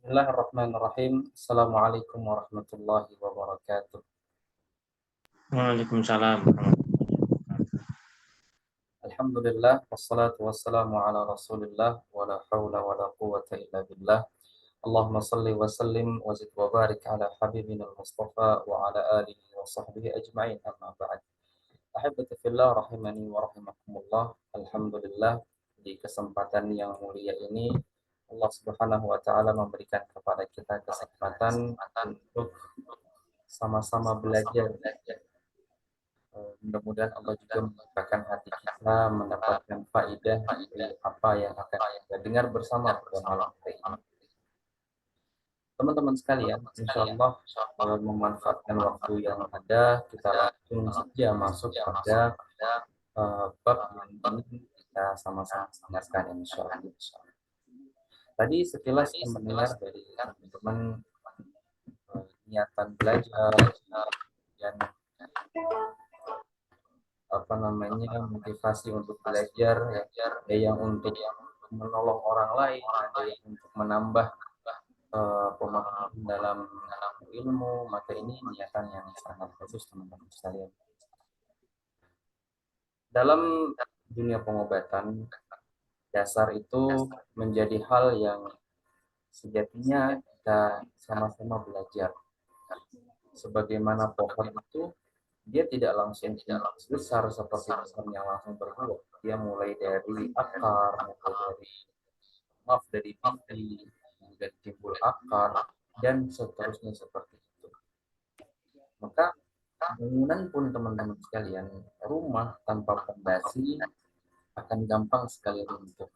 Bismillahirrahmanirrahim. Assalamualaikum warahmatullahi wabarakatuh. Waalaikumsalam. Alhamdulillah, wassalatu wassalamu ala rasulillah, wa la hawla wa la quwwata illa billah. Allahumma salli wa sallim wa zid wa barik ala habibina al-mustafa wa ala alihi wa sahbihi ajma'in, amma ba'd. Ahibati fillah rahimani wa rahimakumullah. Alhamdulillah, di kesempatan yang mulia ini Allah Subhanahu wa taala memberikan kepada kita kesempatan untuk sama-sama belajar. Mudah-mudahan Allah juga membukakan hati kita mendapatkan faidah dari apa yang akan kita dengar bersama pada malam hari ini. Teman-teman sekalian, insya Allah memanfaatkan waktu yang ada, kita langsung saja masuk pada bab yang ingin kita sama-sama dengarkan insya Allah. Tadi sekilas mendengar dari teman-teman niatan belajar dan motivasi untuk belajar, ada yang untuk menolong orang lain, ada yang untuk menambah pemahaman dalam ilmu. Maka ini niatan yang sangat bagus teman-teman sekalian. Dalam dunia pengobatan, dasar itu menjadi hal yang sejatinya kita sama-sama belajar. Sebagaimana pohon itu dia tidak langsung besar seperti pohon yang langsung berbuah. Dia mulai dari akar, dari biji, kemudian timbul akar, dan seterusnya seperti itu. Maka bangunan pun teman-teman sekalian, rumah tanpa fondasi akan gampang sekali runtuh.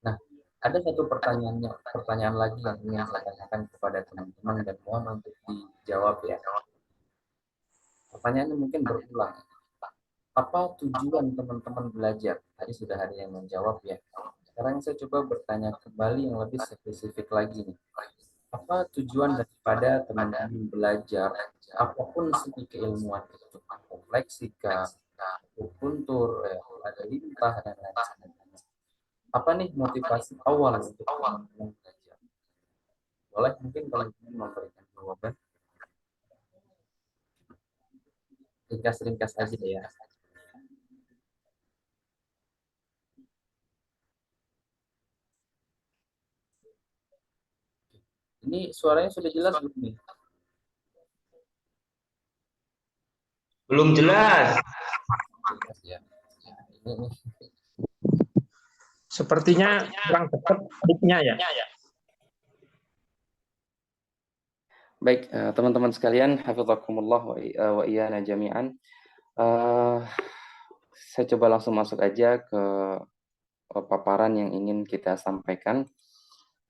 Nah, ada satu pertanyaan lagi yang ingin saya tanyakan kepada teman-teman dan mohon untuk dijawab ya. Pertanyaannya mungkin berulang. Apa tujuan teman-teman belajar? Tadi sudah ada yang menjawab ya. Sekarang saya coba bertanya kembali yang lebih spesifik lagi nih. Apa tujuan daripada teman-teman belajar apapun seni keilmuan itu? Leksika, kultur, ada lintah, dan lain sebagainya. Apa nih motivasi awal untuk teman-teman belajar? Boleh mungkin kalau ingin memberikan jawaban. Ringkas-ringkas aja ya. Ini suaranya sudah jelas belum nih? Belum jelas. Jelas ya. Ini. Sepertinya kurang cepat mic-nya ya. Baik, teman-teman sekalian, hafizakumullah wa iyana jami'an. Saya coba langsung masuk aja ke paparan yang ingin kita sampaikan.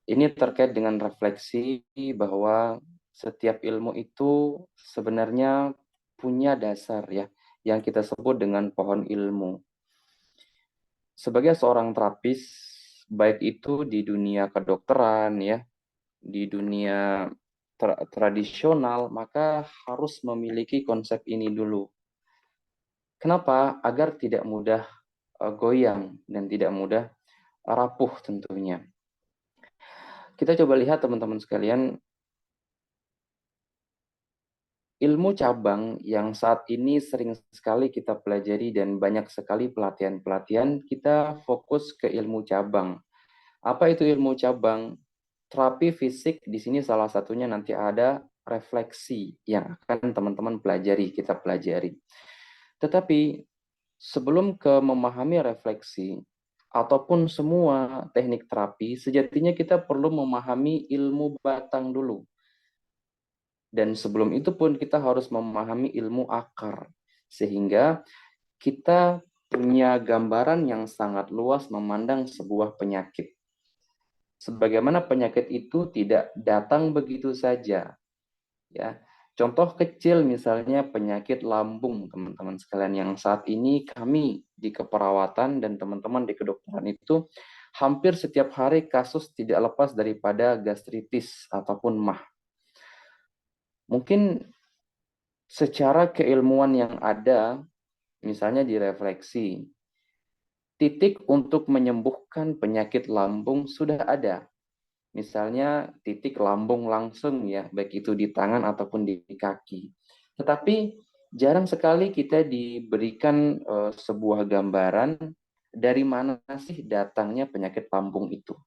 Ini terkait dengan refleksi bahwa setiap ilmu itu sebenarnya punya dasar ya, yang kita sebut dengan pohon ilmu. Sebagai seorang terapis, baik itu di dunia kedokteran ya, di dunia tradisional, maka harus memiliki konsep ini dulu. Kenapa? Agar tidak mudah goyang dan tidak mudah rapuh tentunya. Kita coba lihat teman-teman sekalian, ilmu cabang yang saat ini sering sekali kita pelajari dan banyak sekali pelatihan-pelatihan, kita fokus ke ilmu cabang. Apa itu ilmu cabang? Terapi fisik di sini salah satunya nanti ada refleksi yang akan teman-teman kita pelajari. Tetapi sebelum ke memahami refleksi ataupun semua teknik terapi, sejatinya kita perlu memahami ilmu batang dulu. Dan sebelum itu pun kita harus memahami ilmu akar. Sehingga kita punya gambaran yang sangat luas memandang sebuah penyakit. Sebagaimana penyakit itu tidak datang begitu saja. Ya, contoh kecil misalnya penyakit lambung, teman-teman sekalian, yang saat ini kami di keperawatan dan teman-teman di kedokteran itu hampir setiap hari kasus tidak lepas daripada gastritis ataupun MAH. Mungkin secara keilmuan yang ada, misalnya di refleksi, titik untuk menyembuhkan penyakit lambung sudah ada. Misalnya titik lambung langsung ya, baik itu di tangan ataupun di kaki. Tetapi jarang sekali kita diberikan sebuah gambaran dari mana sih datangnya penyakit lambung itu.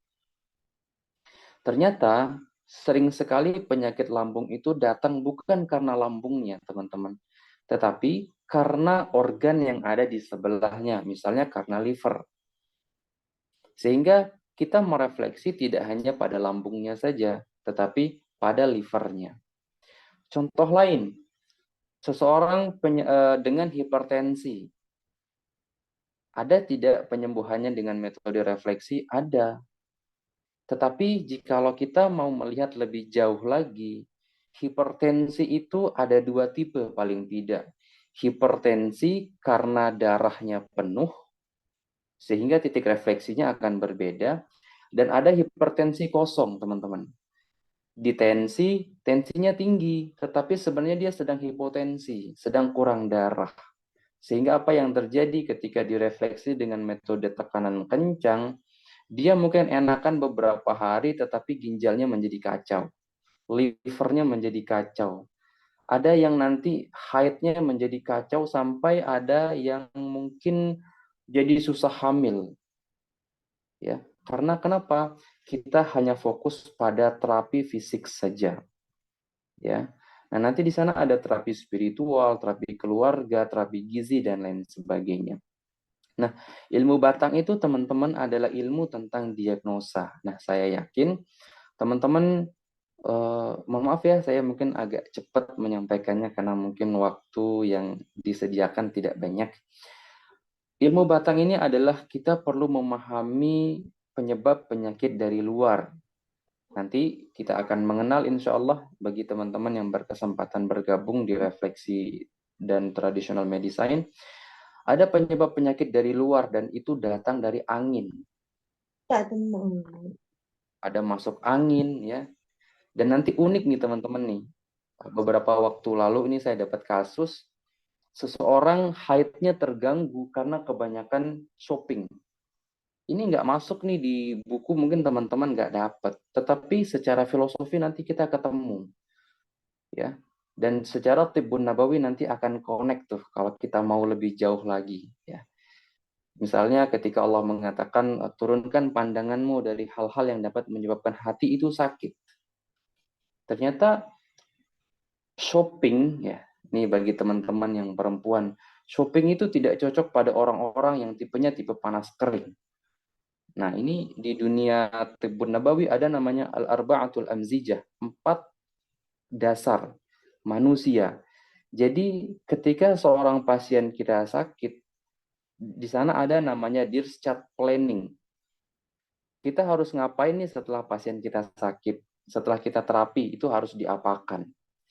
Ternyata sering sekali penyakit lambung itu datang bukan karena lambungnya, teman-teman, tetapi karena organ yang ada di sebelahnya, misalnya karena liver. Sehingga kita merefleksi tidak hanya pada lambungnya saja, tetapi pada livernya. Contoh lain, seseorang dengan hipertensi, ada tidak penyembuhannya dengan metode refleksi? Ada. Tetapi jikalau kita mau melihat lebih jauh lagi, hipertensi itu ada dua tipe paling tidak. Hipertensi karena darahnya penuh, sehingga titik refleksinya akan berbeda. Dan ada hipertensi kosong, teman-teman. Di tensinya tinggi, tetapi sebenarnya dia sedang hipotensi, sedang kurang darah. Sehingga apa yang terjadi ketika direfleksi dengan metode tekanan kencang, dia mungkin enakan beberapa hari, tetapi ginjalnya menjadi kacau. Livernya menjadi kacau. Ada yang nanti haidnya menjadi kacau sampai ada yang mungkin jadi susah hamil. Ya, karena kenapa? Kita hanya fokus pada terapi fisik saja. Ya. Nah, nanti di sana ada terapi spiritual, terapi keluarga, terapi gizi dan lain sebagainya. Nah, ilmu batang itu teman-teman adalah ilmu tentang diagnosa. Nah, saya yakin teman-teman, mohon maaf ya, saya mungkin agak cepat menyampaikannya karena mungkin waktu yang disediakan tidak banyak. Ilmu batang ini adalah kita perlu memahami penyebab penyakit dari luar. Nanti kita akan mengenal insya Allah bagi teman-teman yang berkesempatan bergabung di refleksi dan traditional medicine. Ada penyebab penyakit dari luar dan itu datang dari angin. Ada masuk angin ya. Dan nanti unik nih teman-teman nih. Beberapa waktu lalu ini saya dapat kasus seseorang haidnya terganggu karena kebanyakan shopping. Ini nggak masuk nih di buku, mungkin teman-teman nggak dapat. Tetapi secara filosofi nanti kita ketemu. Ya. Dan secara Tibbun Nabawi nanti akan connect tuh kalau kita mau lebih jauh lagi. Ya. Misalnya ketika Allah mengatakan, turunkan pandanganmu dari hal-hal yang dapat menyebabkan hati itu sakit. Ternyata shopping, ya, ini bagi teman-teman yang perempuan, shopping itu tidak cocok pada orang-orang yang tipenya tipe panas kering. Nah, ini di dunia Tibbun Nabawi ada namanya Al-Arba'atul Amzijah, 4 dasar manusia. Jadi ketika seorang pasien kita sakit, di sana ada namanya discharge planning. Kita harus ngapain nih setelah pasien kita sakit, setelah kita terapi, itu harus diapakan.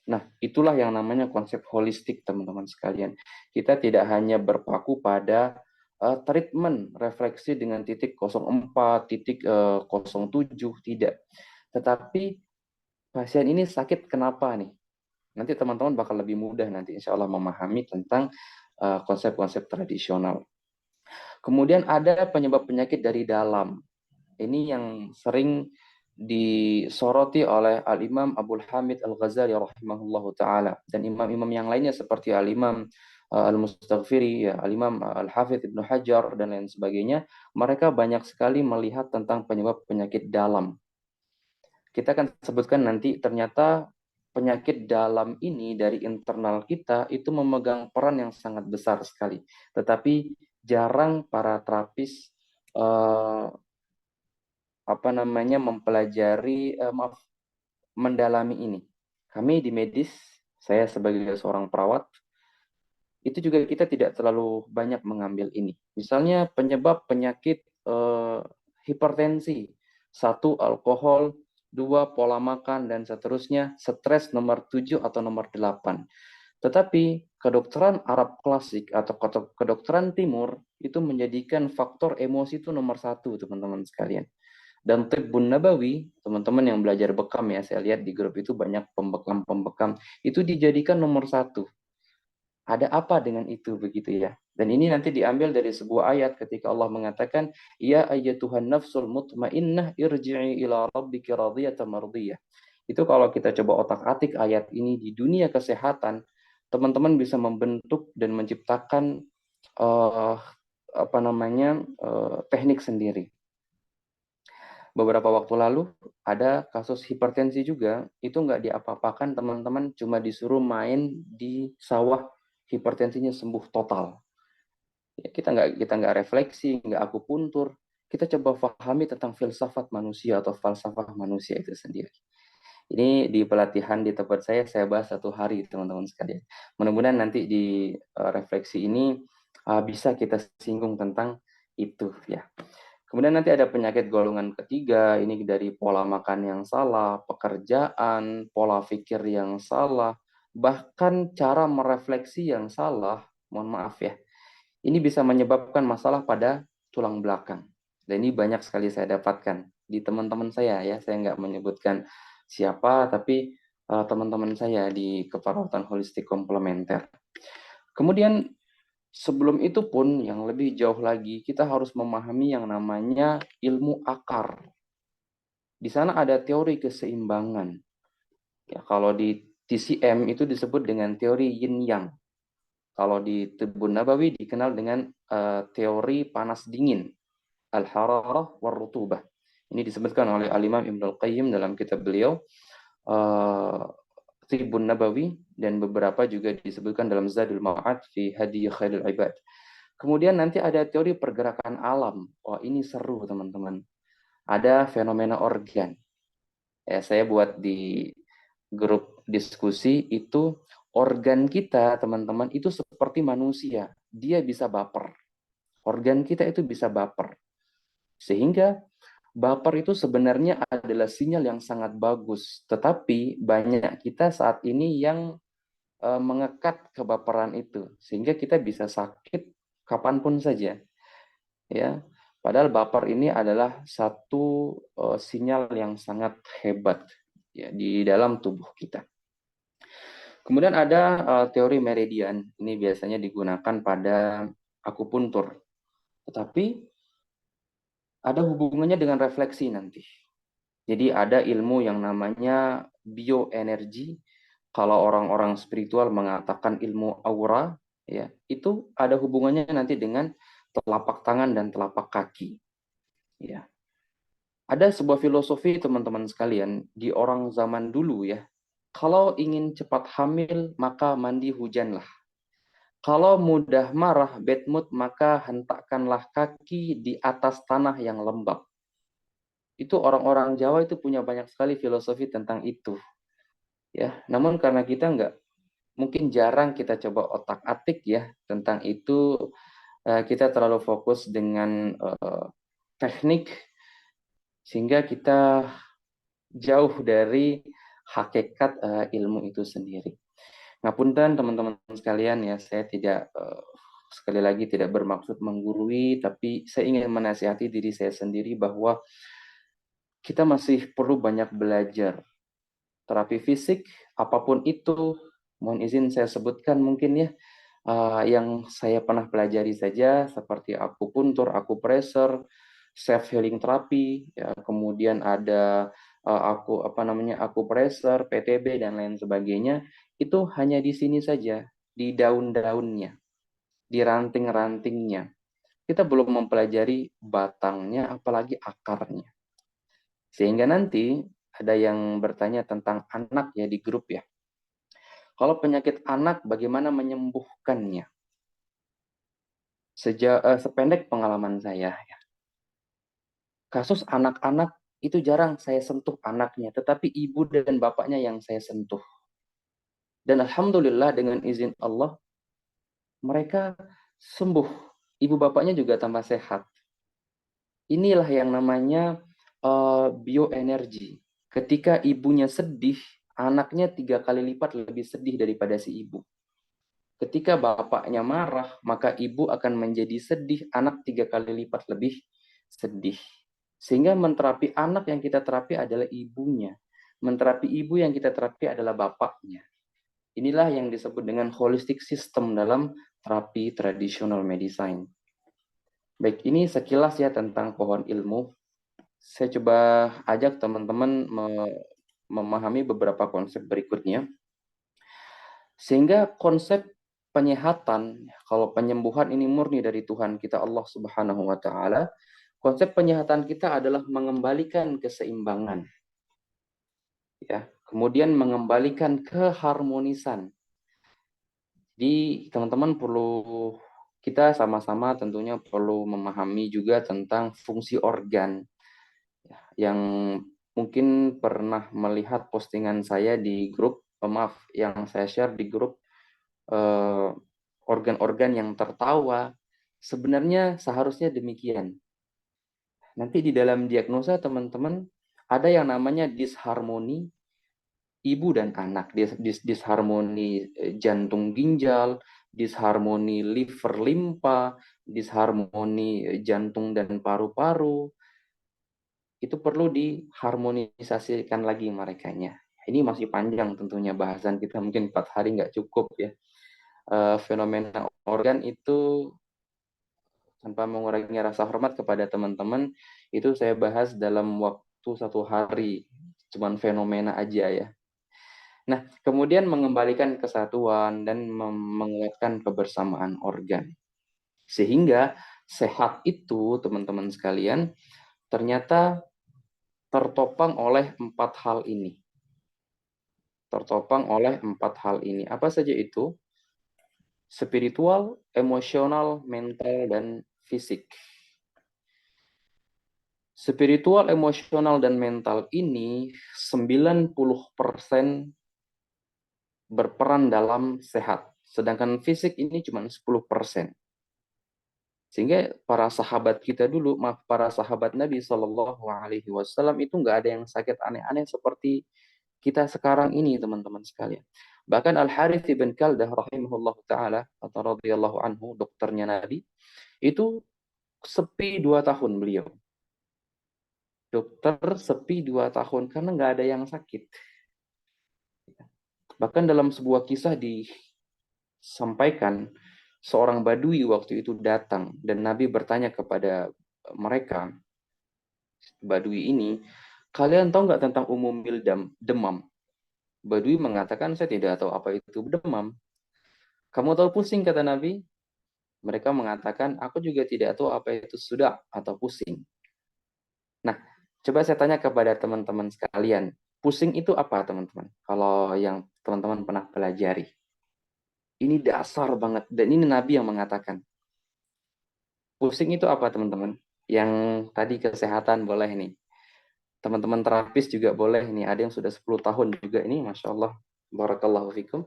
Nah, itulah yang namanya konsep holistik, teman-teman sekalian. Kita tidak hanya berpaku pada treatment refleksi dengan titik 04, titik 07, tidak. Tetapi pasien ini sakit kenapa nih? Nanti teman-teman bakal lebih mudah nanti insya Allah memahami tentang konsep-konsep tradisional. Kemudian ada penyebab penyakit dari dalam. Ini yang sering disoroti oleh Al-Imam Abdul Hamid Al-Ghazali rahimahullahu taala dan imam-imam yang lainnya seperti Al-Imam Al-Mustaghfiri, ya, Al-Imam Al-Hafidh Ibnu Hajar dan lain sebagainya. Mereka banyak sekali melihat tentang penyebab penyakit dalam. Kita akan sebutkan nanti ternyata penyakit dalam ini dari internal kita itu memegang peran yang sangat besar sekali. Tetapi jarang para terapis mempelajari, mendalami ini. Kami di medis, saya sebagai seorang perawat, itu juga kita tidak terlalu banyak mengambil ini. Misalnya penyebab penyakit hipertensi, 1 alkohol, 2 pola makan, dan seterusnya, stres nomor 7 atau nomor 8. Tetapi kedokteran Arab klasik atau kedokteran timur itu menjadikan faktor emosi itu nomor 1, teman-teman sekalian. Dan Tibbun Nabawi, teman-teman yang belajar bekam ya, saya lihat di grup itu banyak pembekam-pembekam, itu dijadikan nomor 1. Ada apa dengan itu begitu ya? Dan ini nanti diambil dari sebuah ayat ketika Allah mengatakan, ya ayyatuhan nafsul mutmainnah irji'i ila rabbiki radiyatan mardiyah. Itu kalau kita coba otak-atik ayat ini di dunia kesehatan, teman-teman bisa membentuk dan menciptakan uh, teknik sendiri. Beberapa waktu lalu ada kasus hipertensi juga, itu nggak diapa-apakan teman-teman, cuma disuruh main di sawah, hipertensinya sembuh total. Ya, kita nggak refleksi, nggak akupuntur, kita coba pahami tentang filsafat manusia atau falsafah manusia itu sendiri. Ini di pelatihan di tempat saya bahas 1 hari teman-teman sekalian. Mudah-mudahan nanti di refleksi ini bisa kita singgung tentang itu ya. Kemudian nanti ada penyakit golongan ketiga, ini dari pola makan yang salah, pekerjaan, pola pikir yang salah, bahkan cara merefleksi yang salah, mohon maaf ya. Ini bisa menyebabkan masalah pada tulang belakang. Dan ini banyak sekali saya dapatkan di teman-teman saya ya. Saya nggak menyebutkan siapa, tapi teman-teman saya di keperawatan holistik komplementer. Kemudian sebelum itu pun yang lebih jauh lagi, kita harus memahami yang namanya ilmu akar. Di sana ada teori keseimbangan. Ya, kalau di TCM itu disebut dengan teori yin yang. Kalau di Tibbun Nabawi dikenal dengan teori panas dingin, al-hararah war-rutubah. Ini disebutkan oleh Al-Imam Ibnul Qayyim dalam kitab beliau, Tibbun Nabawi, dan beberapa juga disebutkan dalam Zadul Ma'ad fi Hadi Khairul Ibad. Kemudian nanti ada teori pergerakan alam. Wah, ini seru teman-teman. Ada fenomena organ. Ya, saya buat di grup diskusi itu, organ kita teman-teman itu seperti manusia. Dia bisa baper. Organ kita itu bisa baper. Sehingga baper itu sebenarnya adalah sinyal yang sangat bagus. Tetapi banyak kita saat ini yang mengekat kebaperan itu. Sehingga kita bisa sakit kapanpun saja. Ya, padahal baper ini adalah satu sinyal yang sangat hebat ya di dalam tubuh kita. Kemudian ada teori meridian. Ini biasanya digunakan pada akupuntur. Tetapi ada hubungannya dengan refleksi nanti. Jadi ada ilmu yang namanya bioenergi. Kalau orang-orang spiritual mengatakan ilmu aura, ya, itu ada hubungannya nanti dengan telapak tangan dan telapak kaki. Ya. Ada sebuah filosofi teman-teman sekalian di orang zaman dulu ya. Kalau ingin cepat hamil maka mandi hujanlah. Kalau mudah marah, bad mood, maka hentakkanlah kaki di atas tanah yang lembab. Itu orang-orang Jawa itu punya banyak sekali filosofi tentang itu. Ya, namun karena kita nggak, mungkin jarang kita coba otak-atik ya tentang itu, kita terlalu fokus dengan teknik sehingga kita jauh dari hakikat ilmu itu sendiri. Ngapunten teman-teman sekalian ya, saya tidak sekali lagi tidak bermaksud menggurui, tapi saya ingin menasihati diri saya sendiri bahwa kita masih perlu banyak belajar. Terapi fisik, apapun itu, mohon izin saya sebutkan mungkin ya, yang saya pernah pelajari saja seperti akupuntur, akupressor, self healing terapi, ya, kemudian ada akupressor, PTB dan lain sebagainya, itu hanya di sini saja, di daun-daunnya, di ranting-rantingnya. Kita belum mempelajari batangnya, apalagi akarnya. Sehingga nanti ada yang bertanya tentang anak ya di grup ya. Kalau penyakit anak, bagaimana menyembuhkannya? Sependek pengalaman saya, ya, kasus anak-anak itu jarang saya sentuh anaknya, tetapi ibu dan bapaknya yang saya sentuh. Dan alhamdulillah dengan izin Allah, mereka sembuh. Ibu bapaknya juga tambah sehat. Inilah yang namanya bioenergi. Ketika ibunya sedih, anaknya 3 kali lipat lebih sedih daripada si ibu. Ketika bapaknya marah, maka ibu akan menjadi sedih, anak 3 kali lipat lebih sedih. Sehingga menterapi anak yang kita terapi adalah ibunya. Menterapi ibu yang kita terapi adalah bapaknya. Inilah yang disebut dengan holistic system dalam terapi tradisional medicine. Baik, ini sekilas ya tentang pohon ilmu. Saya coba ajak teman-teman memahami beberapa konsep berikutnya. Sehingga konsep penyehatan, kalau penyembuhan ini murni dari Tuhan kita Allah Subhanahu wa taala, konsep penyehatan kita adalah mengembalikan keseimbangan. Ya, kemudian mengembalikan keharmonisan. Jadi teman-teman perlu kita sama-sama tentunya perlu memahami juga tentang fungsi organ yang mungkin pernah melihat postingan saya di grup, maaf, yang saya share di grup organ-organ yang tertawa. Sebenarnya seharusnya demikian. Nanti di dalam diagnosa teman-teman ada yang namanya disharmoni ibu dan anak, disharmoni jantung ginjal, disharmoni liver limpa, disharmoni jantung dan paru-paru. Itu perlu diharmonisasikan lagi merekanya. Ini masih panjang tentunya bahasan kita, mungkin 4 hari nggak cukup ya. Fenomena organ itu tanpa mengurangi rasa hormat kepada teman-teman, itu saya bahas dalam waktu 1 hari, cuman fenomena aja ya. Nah, kemudian mengembalikan kesatuan dan menguatkan kebersamaan organ. Sehingga sehat itu, teman-teman sekalian, ternyata tertopang oleh 4 hal ini. Tertopang oleh 4 hal ini. Apa saja itu? Spiritual, emosional, mental, dan fisik. Spiritual, emosional, dan mental ini 90% berperan dalam sehat. Sedangkan fisik ini cuma 10%. Sehingga para sahabat kita dulu, para sahabat Nabi Shallallahu Alaihi Wasallam itu nggak ada yang sakit aneh-aneh seperti kita sekarang ini, teman-teman sekalian. Bahkan Al Harith bin Kaldah rahimahullah taala atau radhiyallahu anhu, dokternya Nabi, itu sepi 2 tahun beliau. Dokter sepi 2 tahun karena nggak ada yang sakit. Bahkan dalam sebuah kisah disampaikan seorang badui waktu itu datang dan Nabi bertanya kepada mereka, badui ini, kalian tahu nggak tentang umum demam? Badui mengatakan, saya tidak tahu apa itu demam. Kamu tahu pusing, kata Nabi? Mereka mengatakan, aku juga tidak tahu apa itu sudah atau pusing. Nah, coba saya tanya kepada teman-teman sekalian, pusing itu apa, teman-teman? Kalau yang teman-teman pernah pelajari. Ini dasar banget, dan ini Nabi yang mengatakan. Pusing itu apa, teman-teman? Yang tadi kesehatan boleh nih. Teman-teman terapis juga boleh nih. Ada yang sudah 10 tahun juga ini, Masya Allah. Barakallahu fikum.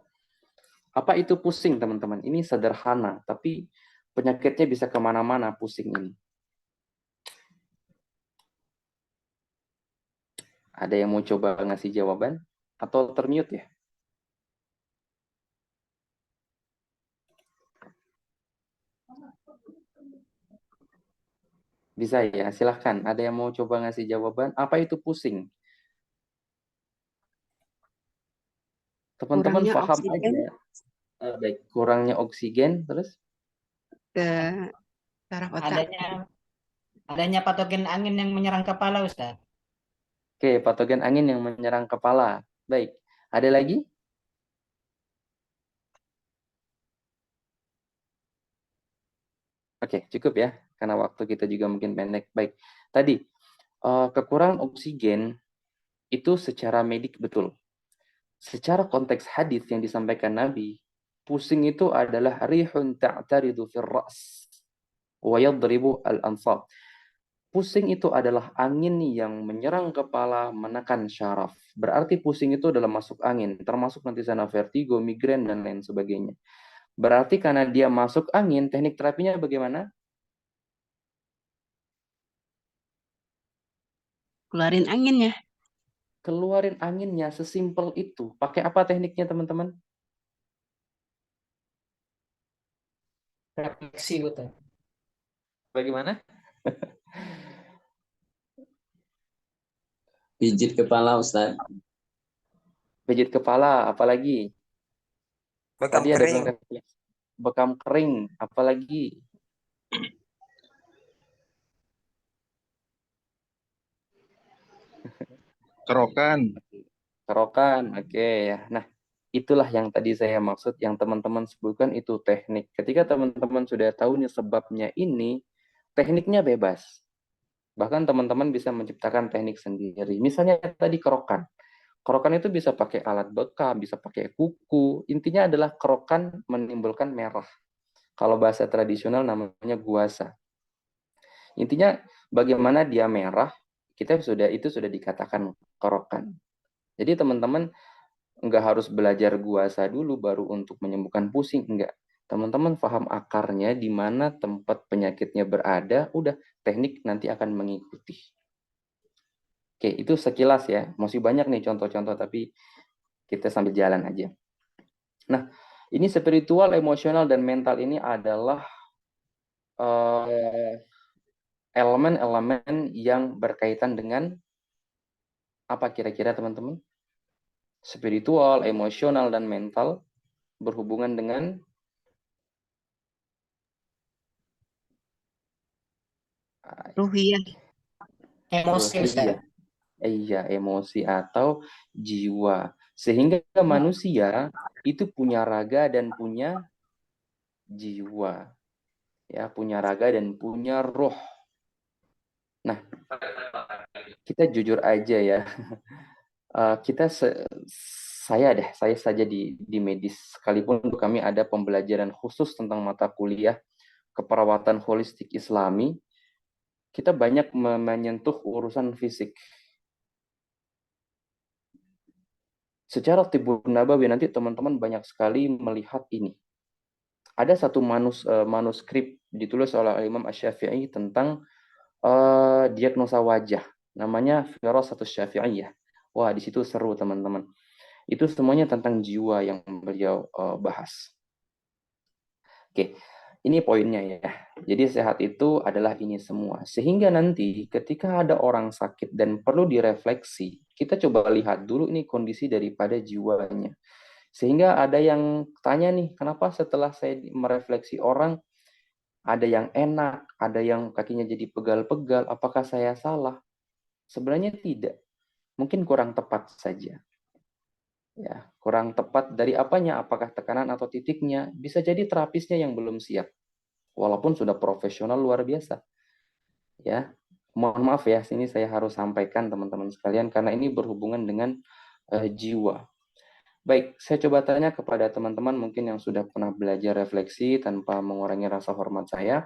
Apa itu pusing, teman-teman? Ini sederhana, tapi penyakitnya bisa kemana-mana pusing ini. Ada yang mau coba ngasih jawaban? Atau termute ya? Bisa ya, silahkan. Ada yang mau coba ngasih jawaban? Apa itu pusing? Teman-teman Kurangnya paham oksigen aja. Baik, kurangnya oksigen, terus? ke saraf otak. Adanya patogen angin yang menyerang kepala, Ustaz. Oke, patogen angin yang menyerang kepala. Baik, ada lagi? Oke, cukup ya, karena waktu kita juga mungkin pendek. Baik, tadi kekurangan oksigen itu secara medik betul. Secara konteks hadis yang disampaikan Nabi, pusing itu adalah rihun ta'taridu fir ra's wa yadribu al-ansab. Pusing itu adalah angin yang menyerang kepala, menekan syaraf. Berarti pusing itu adalah masuk angin, termasuk nanti sana vertigo, migrain, dan lain sebagainya. Berarti karena dia masuk angin, teknik terapinya bagaimana? Keluarin anginnya. Keluarin anginnya, sesimpel itu. Pakai apa tekniknya, teman-teman? Refleksi, betul. Bagaimana? Pijit kepala, Ustaz. Pijit kepala, apalagi? Bekam Tadi ada kering. bekam kering, apalagi Kerokan. kerokan. Oke ya. Nah, itulah yang tadi saya maksud, yang teman-teman sebutkan itu teknik. Ketika teman-teman sudah tahu nih sebabnya ini, tekniknya bebas. Bahkan teman-teman bisa menciptakan teknik sendiri. Misalnya tadi kerokan. Kerokan itu bisa pakai alat bekam, bisa pakai kuku. Intinya adalah kerokan menimbulkan merah. Kalau bahasa tradisional namanya guasa. Intinya bagaimana dia merah, itu sudah dikatakan kerokan. Jadi teman-teman nggak harus belajar guasa dulu baru untuk menyembuhkan pusing, enggak. Teman-teman paham akarnya, di mana tempat penyakitnya berada, udah teknik nanti akan mengikuti. Oke, itu sekilas ya. Masih banyak nih contoh-contoh, tapi kita sambil jalan aja. Nah, ini spiritual, emosional, dan mental ini adalah elemen-elemen yang berkaitan dengan apa kira-kira teman-teman? Spiritual, emosional, dan mental berhubungan dengan Ruhiyah. Emosi, Ustaz. iya, emosi atau jiwa. Sehingga manusia itu punya raga dan punya jiwa. Ya, punya raga dan punya roh. Nah, kita jujur aja ya. Saya saja di medis, sekalipun kami ada pembelajaran khusus tentang mata kuliah keperawatan holistik Islami, kita banyak menyentuh urusan fisik. Secara Tibbun Nabawi nanti teman-teman banyak sekali melihat ini. Ada satu manuskrip ditulis oleh Imam Asy-Syafi'i tentang diagnosa wajah, namanya Firasatus Syafi'iyah. Wah, di situ seru teman-teman. Itu semuanya tentang jiwa yang beliau bahas. Oke, ini poinnya ya. Jadi sehat itu adalah ini semua. Sehingga nanti ketika ada orang sakit dan perlu direfleksi, kita coba lihat dulu nih kondisi daripada jiwanya. Sehingga ada yang tanya nih, kenapa setelah saya merefleksi orang, ada yang enak, ada yang kakinya jadi pegal-pegal, apakah saya salah? Sebenarnya tidak. Mungkin kurang tepat saja. Ya, kurang tepat dari apanya? Apakah tekanan atau titiknya? Bisa jadi terapisnya yang belum siap. Walaupun sudah profesional luar biasa. Ya, mohon maaf ya, sini saya harus sampaikan teman-teman sekalian karena ini berhubungan dengan jiwa. Baik, saya coba tanya kepada teman-teman mungkin yang sudah pernah belajar refleksi tanpa mengurangi rasa hormat saya.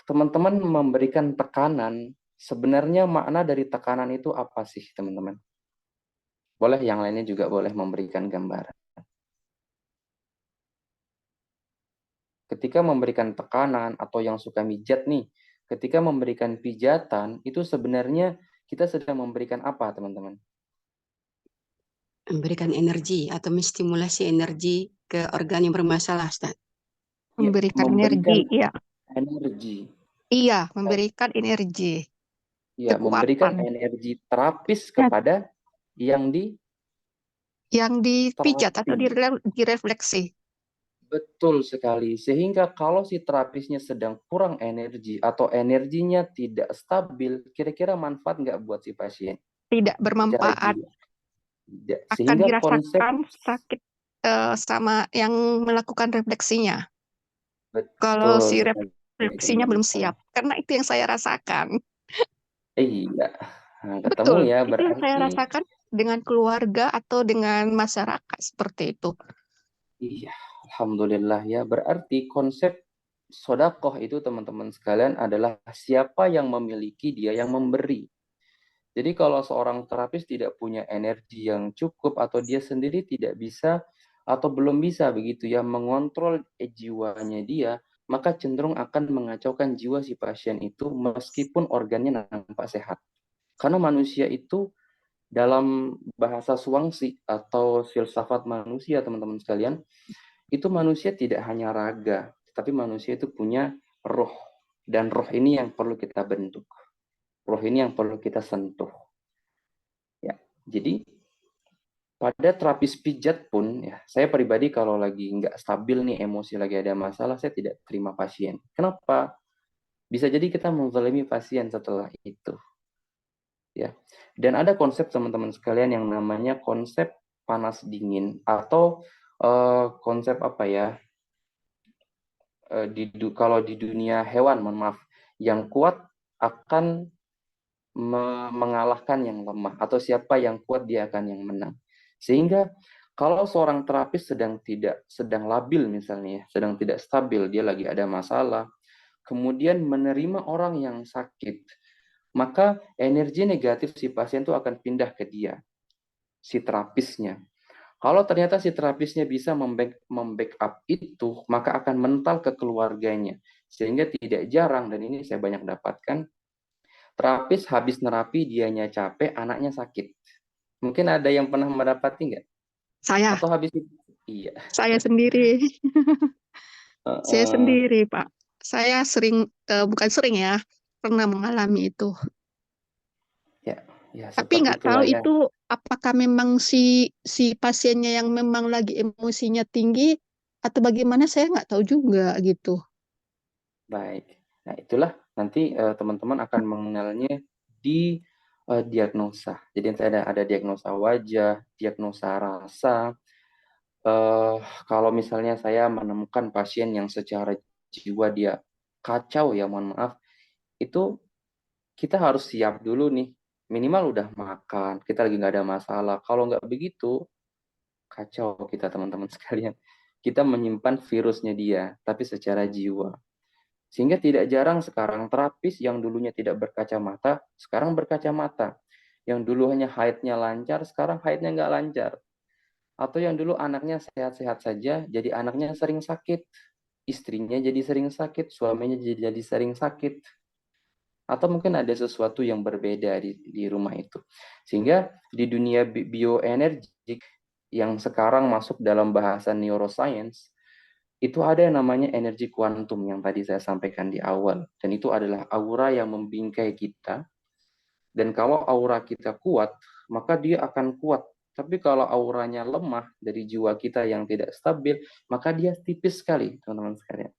Teman-teman memberikan tekanan, sebenarnya makna dari tekanan itu apa sih teman-teman? Boleh yang lainnya juga boleh memberikan gambaran. Ketika memberikan tekanan atau yang suka mijat nih, ketika memberikan pijatan, itu sebenarnya kita sedang memberikan apa teman-teman? Memberikan energi atau menstimulasi energi ke organ yang bermasalah, Ustaz. Memberikan energi, iya. energi. Iya, memberikan energi. Ya, memberikan Kekuatan. energi terapis kepada yang dipijat atau terapi. direfleksi. Betul sekali. Sehingga kalau si terapisnya sedang kurang energi atau energinya tidak stabil, kira-kira manfaat nggak buat si pasien? Tidak bermanfaat. Tidak. Akan Sehingga dirasakan sakit sama yang melakukan refleksinya. Kalau si refleksinya belum siap. Karena itu yang saya rasakan. Iya. Nah, ketemu Betul. ya, Itu yang saya berarti. rasakan dengan keluarga atau dengan masyarakat seperti itu. Iya, alhamdulillah ya. Berarti konsep sodakoh itu teman-teman sekalian adalah siapa yang memiliki, dia yang memberi. Jadi kalau seorang terapis tidak punya energi yang cukup atau dia sendiri tidak bisa atau belum bisa begitu ya mengontrol jiwanya dia, maka cenderung akan mengacaukan jiwa si pasien itu meskipun organnya nampak sehat. Karena manusia itu dalam bahasa Swangsi atau filsafat manusia teman-teman sekalian, itu manusia tidak hanya raga, tapi manusia itu punya roh. Dan roh ini yang perlu kita bentuk. Roh ini yang perlu kita sentuh. Ya, jadi pada terapis pijat pun, ya, saya pribadi kalau lagi nggak stabil nih emosi, lagi ada masalah, saya tidak terima pasien. Kenapa? Bisa jadi kita menzalimi pasien setelah itu. Ya. Dan ada konsep teman-teman sekalian yang namanya konsep panas dingin atau konsep apa ya? Kalau di dunia hewan, mohon maaf, yang kuat akan mengalahkan yang lemah, atau siapa yang kuat dia akan yang menang. Sehingga kalau seorang terapis sedang labil misalnya, sedang tidak stabil, dia lagi ada masalah, kemudian menerima orang yang sakit, maka energi negatif si pasien itu akan pindah ke dia, si terapisnya. Kalau ternyata si terapisnya bisa membackup itu, maka akan mental ke keluarganya. Sehingga tidak jarang, dan ini saya banyak dapatkan, terapis habis nerapi, dianya capek, anaknya sakit. Mungkin ada yang pernah mendapati nggak? Saya, Atau habis itu? Iya. saya sendiri, saya Uh, sendiri, Pak. Saya sering, bukan sering ya, pernah mengalami itu. ya Tapi seperti nggak tahu itulah ya. itu apakah memang si pasiennya yang memang lagi emosinya tinggi atau bagaimana, saya nggak tahu juga gitu. Baik. Nah, itulah nanti teman-teman akan mengenalnya di diagnosa. Jadi nanti ada diagnosa wajah, diagnosa rasa. Kalau misalnya saya menemukan pasien yang secara jiwa dia kacau ya, mohon maaf, itu kita harus siap dulu nih. Minimal udah makan, kita lagi nggak ada masalah. Kalau nggak begitu, kacau kita teman-teman sekalian. Kita menyimpan virusnya dia, tapi secara jiwa. Sehingga tidak jarang sekarang terapis yang dulunya tidak berkacamata, sekarang berkacamata. Yang dulu hanya haidnya lancar, sekarang haidnya nggak lancar. Atau yang dulu anaknya sehat-sehat saja, jadi anaknya sering sakit. Istrinya jadi sering sakit, suaminya jadi sering sakit. Atau mungkin ada sesuatu yang berbeda di rumah itu. Sehingga di dunia bioenergi yang sekarang masuk dalam bahasa neuroscience, itu ada yang namanya energi kuantum yang tadi saya sampaikan di awal. Dan itu adalah aura yang membingkai kita. Dan kalau aura kita kuat, maka dia akan kuat. Tapi kalau auranya lemah dari jiwa kita yang tidak stabil, maka dia tipis sekali, teman-teman sekalian.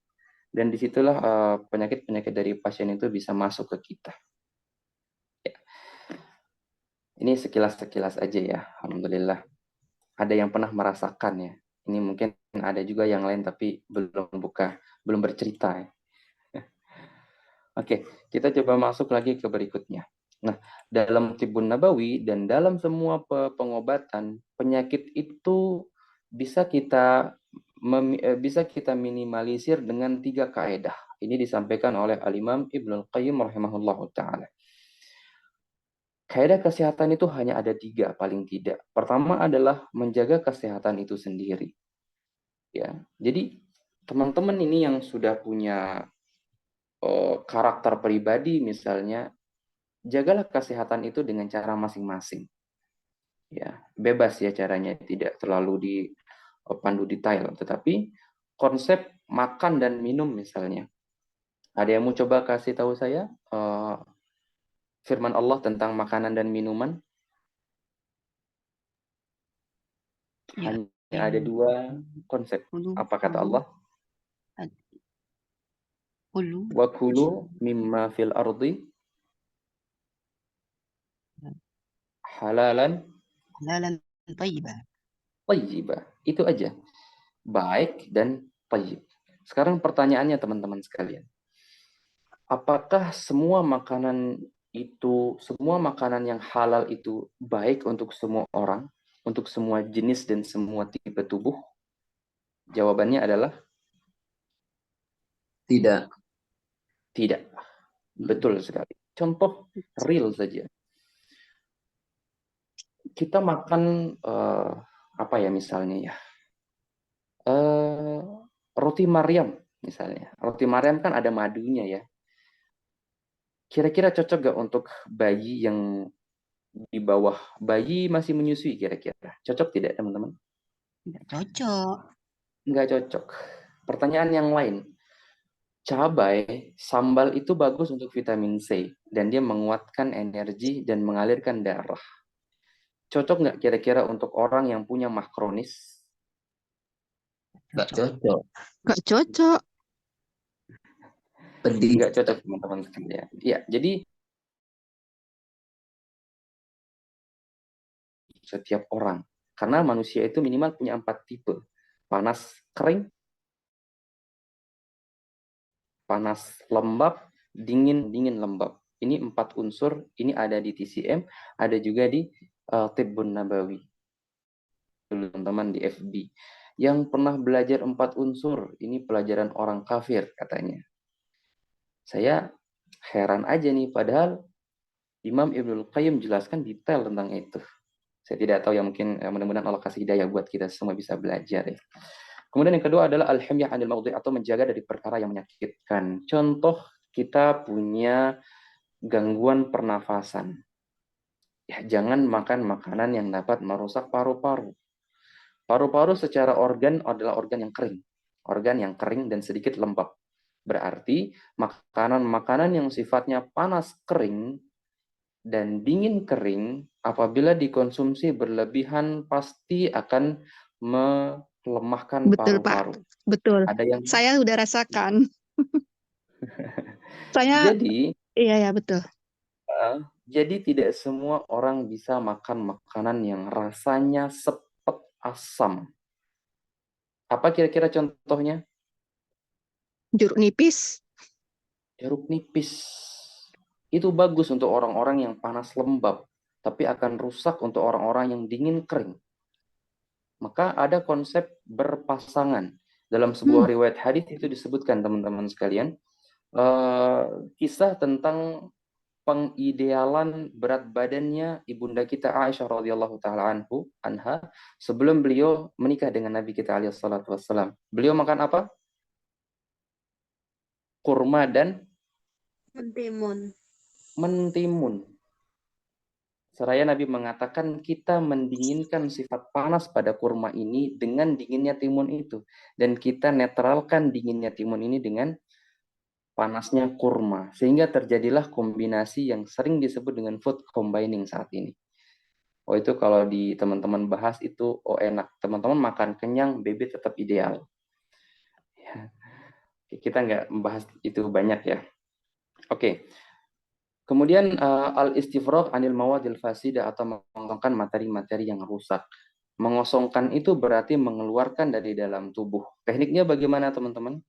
Dan disitulah penyakit-penyakit dari pasien itu bisa masuk ke kita. Ya. Ini sekilas-sekilas aja ya, alhamdulillah. Ada yang pernah merasakan ya. Ini mungkin ada juga yang lain tapi belum bercerita ya. Oke, kita coba masuk lagi ke berikutnya. Nah, dalam Tibbun Nabawi dan dalam semua pengobatan, penyakit itu bisa kita minimalisir dengan 3 kaidah. Ini disampaikan oleh Al-Imam Ibnul Qayyim rahimahullahu ta'ala. Kaidah kesehatan itu hanya ada 3 paling tidak. Pertama adalah menjaga kesehatan itu sendiri. Ya, jadi teman-teman ini yang sudah punya karakter pribadi misalnya, jagalah kesehatan itu dengan cara masing-masing. Ya, bebas ya caranya, tidak terlalu dipandu detail, tetapi konsep makan dan minum misalnya. Ada yang mau coba kasih tahu saya firman Allah tentang makanan dan minuman? Ya. Hanya ada 2 konsep. Apa kata Allah? Kulu. Wa kulu mimma fil ardi halalan Halalan thayyibah. thayyibah. Itu aja. Baik dan thayyib. Sekarang pertanyaannya teman-teman sekalian. Apakah semua makanan yang halal itu baik untuk semua orang, untuk semua jenis dan semua tipe tubuh? Jawabannya adalah Tidak. tidak. Betul sekali. Contoh real saja. Kita makan apa ya misalnya ya? Roti Maryam misalnya. Roti Maryam kan ada madunya ya. Kira-kira cocok gak untuk bayi yang di bawah, bayi masih menyusui kira-kira? Cocok tidak teman-teman? Tidak cocok. Nggak cocok. Pertanyaan yang lain. Cabai, sambal itu bagus untuk vitamin C dan dia menguatkan energi dan mengalirkan darah. Cocok nggak kira-kira untuk orang yang punya mah kronis? Nggak cocok. Nggak cocok. Pedih. Nggak cocok teman-teman sekalian. Ya, jadi setiap orang. Karena manusia itu minimal punya 4 tipe. Panas kering, panas lembab, dingin lembab. Ini 4 unsur, ini ada di TCM, ada juga di Tibbun Nabawi. Teman-teman di FB. Yang pernah belajar 4 unsur, ini pelajaran orang kafir katanya. Saya heran aja nih, padahal Imam Ibnul Qayyim jelaskan detail tentang itu. Saya tidak tahu, ya mungkin mudah-mudahan Allah kasih hidayah buat kita semua bisa belajar ya. Kemudian yang kedua adalah al-himyah 'anil maudhi', atau menjaga dari perkara yang menyakitkan. Contoh, kita punya gangguan pernafasan. Ya, jangan makan makanan yang dapat merusak paru-paru. Paru-paru secara organ adalah organ yang kering. Organ yang kering dan sedikit lembab. Berarti makanan-makanan yang sifatnya panas kering dan dingin kering, apabila dikonsumsi berlebihan pasti akan melemahkan Betul, Pak. paru-paru. Betul. Ada yang Saya udah rasakan. Saya, jadi iya betul. jadi tidak semua orang bisa makan makanan yang rasanya sepet asam. Apa kira-kira contohnya? Jeruk nipis. Jeruk nipis. Itu bagus untuk orang-orang yang panas lembab, tapi akan rusak untuk orang-orang yang dingin kering. Maka ada konsep berpasangan. Dalam sebuah riwayat hadis itu disebutkan, teman-teman sekalian, kisah tentang pengidealan berat badannya ibunda kita Aisyah radhiyallahu taala anha sebelum beliau menikah dengan Nabi kita alaihi salatu wassalam. Beliau makan apa? Kurma dan mentimun. Seraya Nabi mengatakan kita mendinginkan sifat panas pada kurma ini dengan dinginnya timun itu. Dan kita netralkan dinginnya timun ini dengan panasnya kurma. Sehingga terjadilah kombinasi yang sering disebut dengan food combining saat ini. Oh, itu kalau di teman-teman bahas itu, oh enak. Teman-teman makan kenyang, baby tetap ideal. Ya. Kita nggak membahas itu banyak ya. Oke. Kemudian al-istifragh anil mawadil fasidah, atau mengosongkan materi-materi yang rusak. Mengosongkan itu berarti mengeluarkan dari dalam tubuh. Tekniknya bagaimana, teman-teman?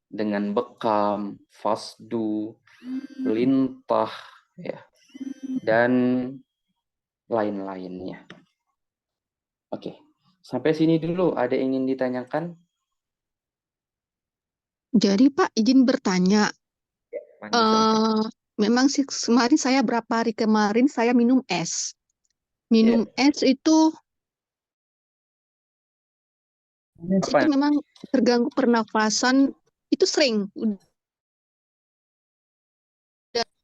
Dengan bekam, fasdu, lintah, ya, dan lain-lainnya. Oke, sampai sini dulu. Ada yang ingin ditanyakan? Jadi Pak, izin bertanya. Silakan. Memang sih kemarin berapa hari kemarin saya minum es. Minum Ya. es itu Apa? memang terganggu pernafasan, itu sering.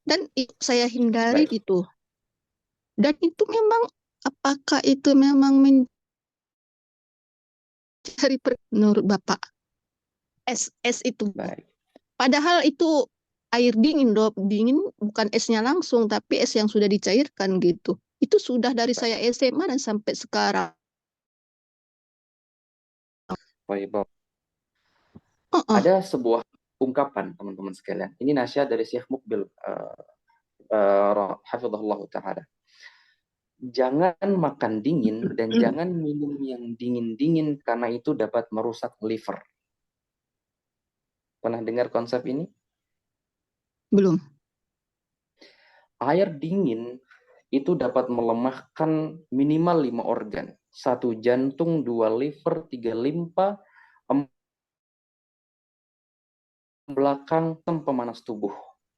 Dan itu saya hindari Baik. itu. Dan itu memang, apakah itu memang mencari menurut Bapak? Es itu. Baik. Padahal itu air dingin, dingin bukan esnya langsung, tapi es yang sudah dicairkan gitu. Itu sudah dari saya SMA dan sampai sekarang. Baik. Ada sebuah ungkapan, teman-teman sekalian. Ini nasihat dari Syekh Mukbil, hafizahullah ta'ala. Jangan makan dingin dan jangan minum yang dingin-dingin karena itu dapat merusak liver. Pernah dengar konsep ini? Belum. Air dingin itu dapat melemahkan minimal 5 organ. 1 jantung, 2 liver, 3 limpa, 4 belakang, pemanas tubuh.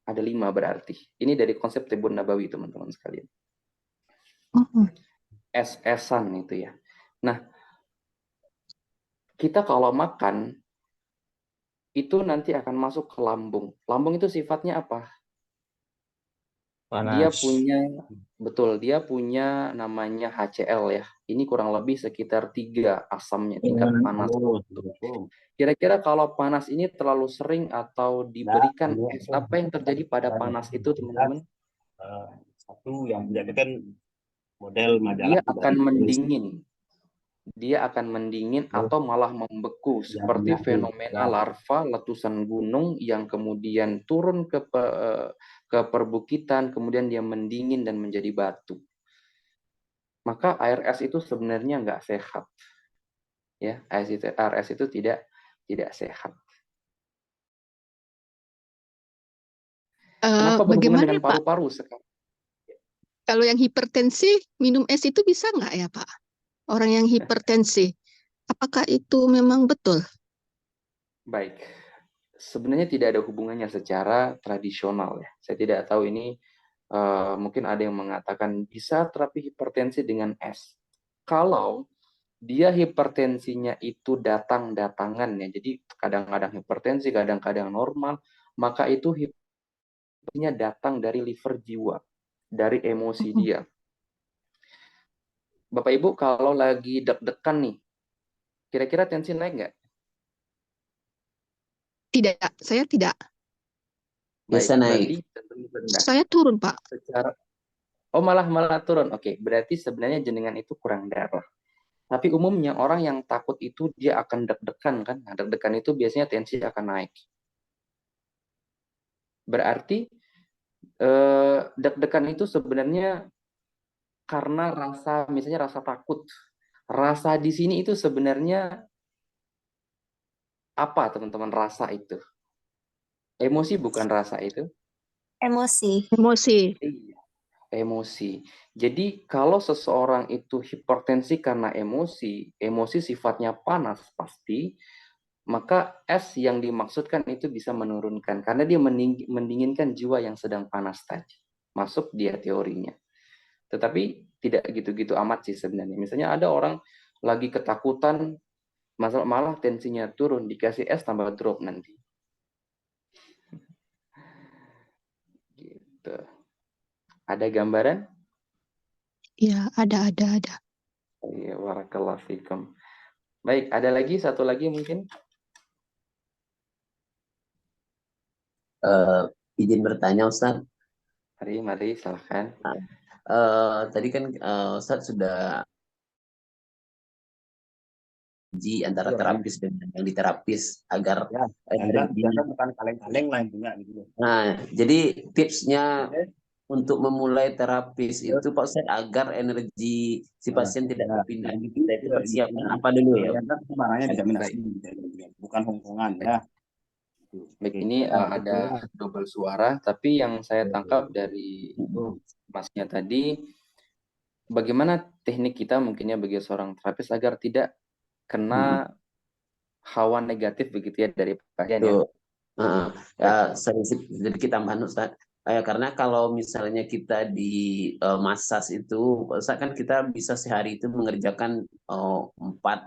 Ada 5 berarti. Ini dari konsep Tibbun Nabawi, teman-teman sekalian. Es-esan itu ya. Nah, kita kalau makan itu nanti akan masuk ke lambung. Lambung itu sifatnya apa? Dia panas. punya, dia punya namanya HCl ya. Ini kurang lebih sekitar 3 asamnya, tingkat panas. Kira-kira kalau panas ini terlalu sering atau diberikan es, apa yang terjadi pada panas itu, teman-teman? Satu yang menjadikan model Dia majalah akan mendingin. Dia akan mendingin atau malah membeku, seperti fenomena larva letusan gunung yang kemudian turun ke perbukitan, kemudian dia mendingin dan menjadi batu. Maka air es itu sebenarnya nggak sehat. Ya, air es itu tidak sehat. Kenapa berhubungan Bagaimana dengan ya, Pak? paru-paru sekarang? Kalau yang hipertensi minum es itu bisa nggak ya, Pak? Orang yang hipertensi, apakah itu memang betul? Baik, sebenarnya tidak ada hubungannya secara tradisional ya. Saya tidak tahu ini, mungkin ada yang mengatakan bisa terapi hipertensi dengan es. Kalau dia hipertensinya itu datang-datangan ya, jadi kadang-kadang hipertensi, kadang-kadang normal, maka itu hipertensinya datang dari liver jiwa, dari emosi dia. Bapak Ibu kalau lagi deg-degan nih, kira-kira tensi naik nggak? Tidak, saya tidak. Biasa Baik, naik. berarti rendah. Saya turun, Pak. Oh malah turun. Oke, berarti sebenarnya jenengan itu kurang darah. Tapi umumnya orang yang takut itu dia akan deg-degan kan. Nah, deg-degan itu biasanya tensi akan naik. Berarti deg-degan itu sebenarnya karena misalnya rasa takut. Rasa di sini itu sebenarnya apa, teman-teman, rasa itu? Emosi bukan rasa itu? Emosi. Emosi. Iya, emosi. Jadi kalau seseorang itu hipertensi karena emosi sifatnya panas pasti, maka es yang dimaksudkan itu bisa menurunkan karena dia mendinginkan jiwa yang sedang panas tadi. Masuk dia teorinya. Tetapi tidak gitu-gitu amat sih sebenarnya. Misalnya ada orang lagi ketakutan, malah tensinya turun, dikasih es tambah drop nanti. Gitu. Ada gambaran? Ya, ada. Iya, barakallahu fikum. Baik, ada lagi satu lagi mungkin? Izin bertanya, Ustaz. Mari, silahkan. Tadi kan Ustaz sudah uji antara terapis dengan yang diterapis agar bukan kaleng-kaleng lah intinya gitu. Nah, jadi tipsnya untuk memulai terapis itu Pak Ustaz agar energi si pasien tidak berpindah. Kita itu persiapkan apa dulu ya? Sebenarnya dijamin asli, bukan hongkongan ya. Baik, ini ada double suara, tapi yang saya tangkap dari Masnya tadi, bagaimana teknik kita mungkinnya bagi seorang terapis agar tidak kena hawa negatif begitu ya dari pasien ya. Sedikit tambahan Ustaz. Karena kalau misalnya kita di massage itu, Ustaz, kan kita bisa sehari itu mengerjakan 4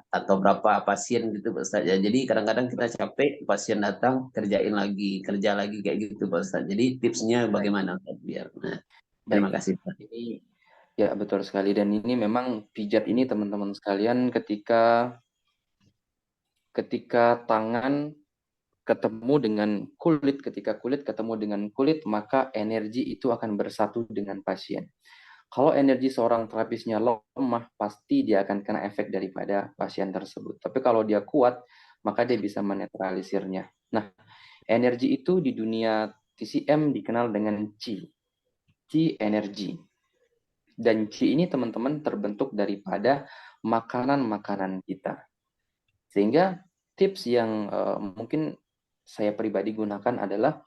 atau berapa pasien gitu Ustaz. Ya, jadi kadang-kadang kita capek, pasien datang, kerja lagi kayak gitu Ustaz. Jadi tipsnya bagaimana Ustaz biar? Nah, terima kasih Ustaz. Ini ya betul sekali, dan ini memang pijat ini teman-teman sekalian, ketika tangan ketemu dengan kulit, ketika kulit ketemu dengan kulit, maka energi itu akan bersatu dengan pasien. Kalau energi seorang terapisnya lemah, pasti dia akan kena efek daripada pasien tersebut. Tapi kalau dia kuat, maka dia bisa menetralisirnya. Nah, energi itu di dunia TCM dikenal dengan Qi. Qi energi. Dan Qi ini teman-teman terbentuk daripada makanan-makanan kita. Sehingga tips yang mungkin saya pribadi gunakan adalah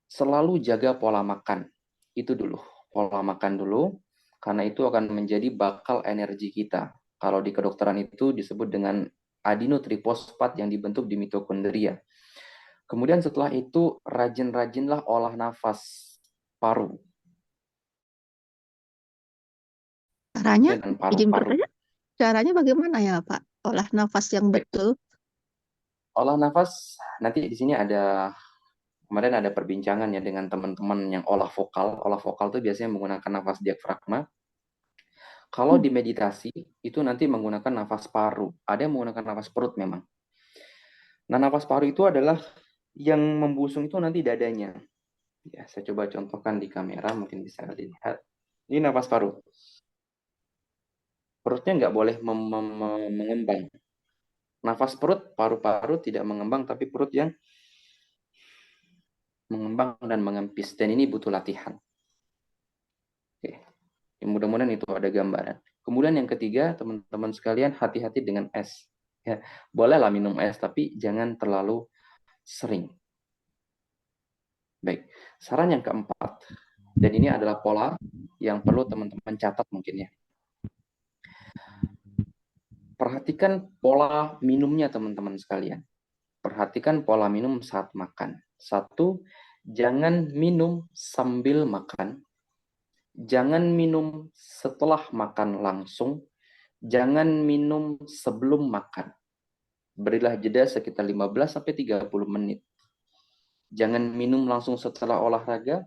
selalu jaga pola makan. Itu dulu, pola makan dulu, karena itu akan menjadi bakal energi kita. Kalau di kedokteran itu disebut dengan adenotriposfat yang dibentuk di mitokondria. Kemudian setelah itu rajin-rajinlah olah nafas paru. Caranya, Dan izin paru-paru. bertanya, caranya bagaimana ya Pak? Olah nafas yang betul. Olah nafas, nanti di sini ada Kemarin ada perbincangan ya dengan teman-teman yang olah vokal. Olah vokal itu biasanya menggunakan nafas diafragma. Kalau di meditasi, itu nanti menggunakan nafas paru. Ada yang menggunakan nafas perut memang. Nah, nafas paru itu adalah yang membusung itu nanti dadanya. Ya, saya coba contohkan di kamera, mungkin bisa dilihat. Ini nafas paru. Perutnya nggak boleh mengembang. Nafas perut, paru-paru tidak mengembang, tapi perut yang mengembang dan mengempis. Dan ini butuh latihan. Oke. Mudah-mudahan itu ada gambaran. Kemudian yang ketiga, teman-teman sekalian, hati-hati dengan es. Ya, bolehlah minum es, tapi jangan terlalu sering. Baik, saran yang keempat, dan ini adalah pola yang perlu teman-teman catat mungkin ya. Perhatikan pola minumnya teman-teman sekalian. Perhatikan pola minum saat makan. 1, jangan minum sambil makan. Jangan minum setelah makan langsung. Jangan minum sebelum makan. Berilah jeda sekitar 15-30 menit. Jangan minum langsung setelah olahraga.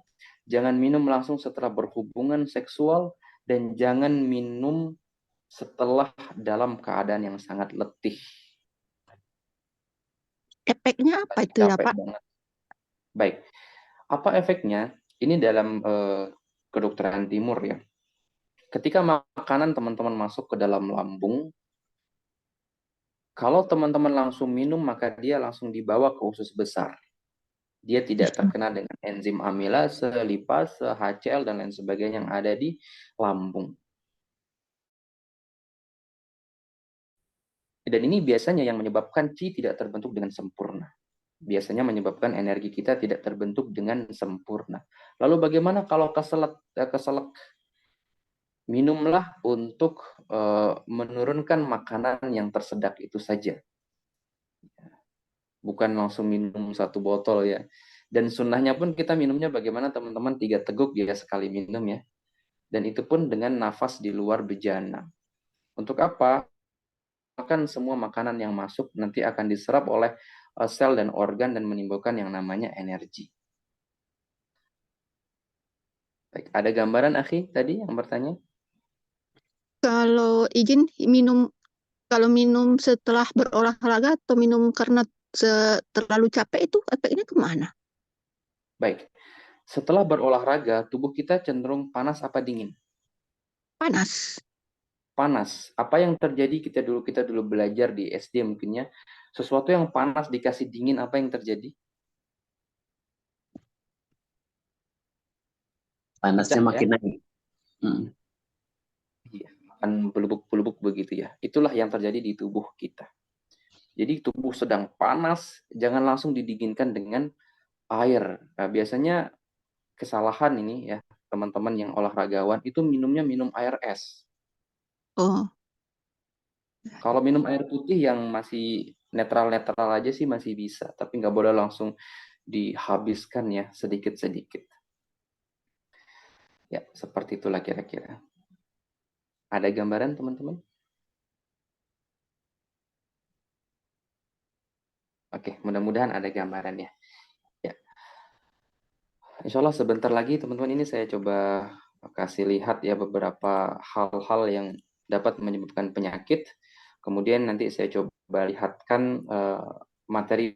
Jangan minum langsung setelah berhubungan seksual. Dan jangan minum setelah dalam keadaan yang sangat letih. Efeknya apa itu ya, Capek Pak? banget. Baik, apa efeknya? Ini dalam kedokteran timur ya. Ketika makanan teman-teman masuk ke dalam lambung, kalau teman-teman langsung minum, maka dia langsung dibawa ke usus besar. Dia tidak terkena dengan enzim amilase, lipase, HCl, dan lain sebagainya yang ada di lambung. Dan ini biasanya yang menyebabkan qi tidak terbentuk dengan sempurna. Biasanya menyebabkan energi kita tidak terbentuk dengan sempurna. Lalu bagaimana kalau keselak? Minumlah untuk menurunkan makanan yang tersedak itu saja. Bukan langsung minum 1 botol ya. Dan sunnahnya pun kita minumnya bagaimana teman-teman, 3 teguk ya sekali minum ya. Dan itu pun dengan nafas di luar bejana. Untuk apa? Makan semua makanan yang masuk nanti akan diserap oleh sel dan organ dan menimbulkan yang namanya energi. Baik, ada gambaran Akhi tadi yang bertanya? Kalau izin kalau minum setelah berolahraga atau minum karena terlalu capek itu efeknya kemana? Baik, setelah berolahraga tubuh kita cenderung panas apa dingin? Panas. Panas. Apa yang terjadi kita dulu belajar di SD mungkinnya, sesuatu yang panas dikasih dingin, apa yang terjadi? Panasnya Pecah, makin ya? naik. Iya, akan belubuk-belubuk begitu ya. Itulah yang terjadi di tubuh kita. Jadi tubuh sedang panas, jangan langsung didinginkan dengan air. Nah, biasanya kesalahan ini ya, teman-teman yang olahragawan itu minum air es. Oh. Kalau minum air putih yang masih netral-netral aja sih masih bisa, tapi nggak boleh langsung dihabiskan ya, sedikit-sedikit. Ya, seperti itulah kira-kira. Ada gambaran teman-teman? Oke, mudah-mudahan ada gambarannya. Ya. Insya Allah sebentar lagi teman-teman ini saya coba kasih lihat ya beberapa hal-hal yang dapat menyebabkan penyakit. Kemudian nanti saya coba lihatkan materi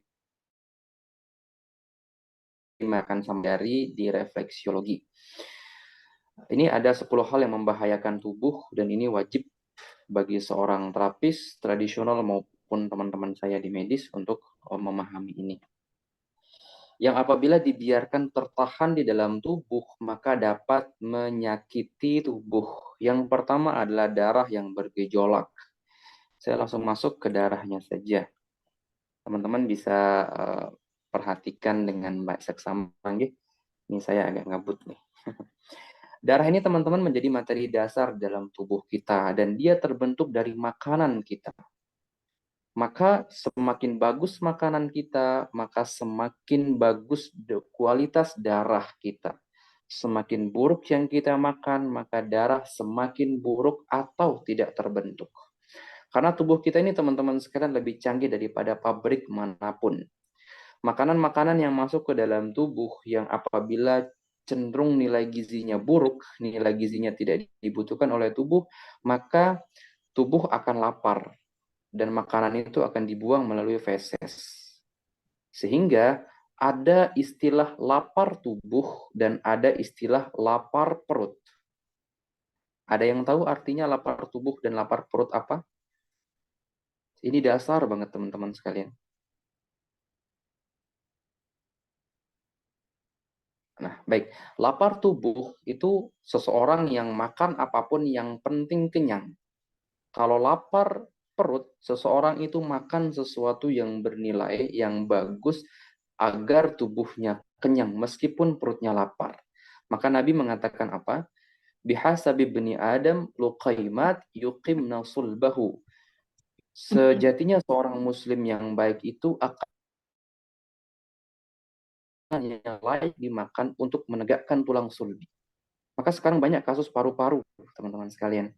makan sambil di refleksiologi. Ini ada 10 hal yang membahayakan tubuh dan ini wajib bagi seorang terapis tradisional maupun teman-teman saya di medis untuk memahami ini. Yang apabila dibiarkan tertahan di dalam tubuh, maka dapat menyakiti tubuh. Yang pertama adalah darah yang bergejolak. Saya langsung masuk ke darahnya saja. Teman-teman bisa perhatikan dengan seksama. Ini saya agak ngabut nih. Darah ini teman-teman menjadi materi dasar dalam tubuh kita dan dia terbentuk dari makanan kita. Maka semakin bagus makanan kita, maka semakin bagus kualitas darah kita. Semakin buruk yang kita makan, maka darah semakin buruk atau tidak terbentuk. Karena tubuh kita ini teman-teman sekalian lebih canggih daripada pabrik manapun. Makanan-makanan yang masuk ke dalam tubuh yang apabila cenderung nilai gizinya buruk, nilai gizinya tidak dibutuhkan oleh tubuh, maka tubuh akan lapar dan makanan itu akan dibuang melalui feses. Sehingga ada istilah lapar tubuh dan ada istilah lapar perut. Ada yang tahu artinya lapar tubuh dan lapar perut apa? Ini dasar banget teman-teman sekalian. Nah, baik. Lapar tubuh itu seseorang yang makan apapun yang penting kenyang. Kalau lapar perut, seseorang itu makan sesuatu yang bernilai, yang bagus, agar tubuhnya kenyang, meskipun perutnya lapar. Maka Nabi mengatakan apa? Bihasabi bani Adam luqaimat yuqimna sulbahu. Sejatinya seorang muslim yang baik itu akan yang layak dimakan untuk menegakkan tulang sulbi. Maka sekarang banyak kasus paru-paru, teman-teman sekalian.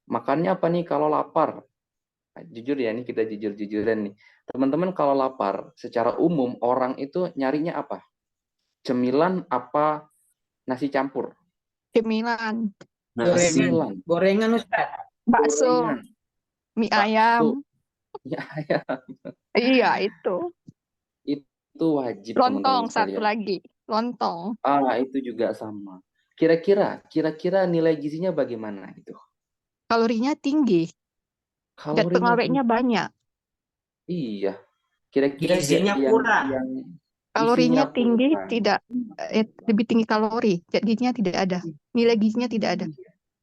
Makannya apa nih kalau lapar? Nah, jujur ya, ini kita jujur-jujuran nih. Teman-teman kalau lapar, secara umum orang itu nyarinya apa? Cemilan apa nasi campur? Cemilan, Nasi. Cemilan, Gorengan Ustaz. bakso, gorengan, mie bakso, ayam. mie ayam. Iya, itu. Itu wajib Lontong teman-teman satu sekalian. lagi. Lontong. Itu juga sama. Kira-kira nilai gizinya bagaimana itu? Kalorinya tinggi dan Kalorinya pengawetnya tinggi. banyak. Iya. Kira-kira Gizinya kurang. yang Kalorinya isinya tinggi, kurang. tidak lebih tinggi kalori. Zat gizinya tidak ada. Nilai gizinya tidak ada.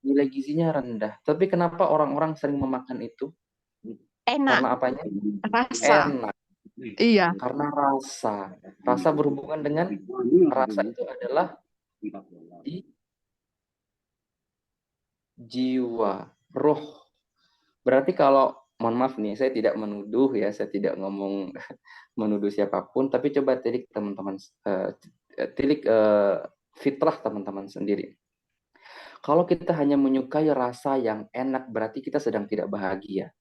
Nilai gizinya rendah. Tapi kenapa orang-orang sering memakan itu? Enak, Karena apanya? rasa. Enak. Iya, Karena rasa. Rasa berhubungan dengan rasa itu adalah di jiwa, roh. Berarti kalau, mohon maaf nih, saya tidak menuduh ya, saya tidak ngomong menuduh siapapun, tapi coba tilik teman-teman, tilik fitrah teman-teman sendiri. Kalau kita hanya menyukai rasa yang enak, berarti kita sedang tidak bahagia.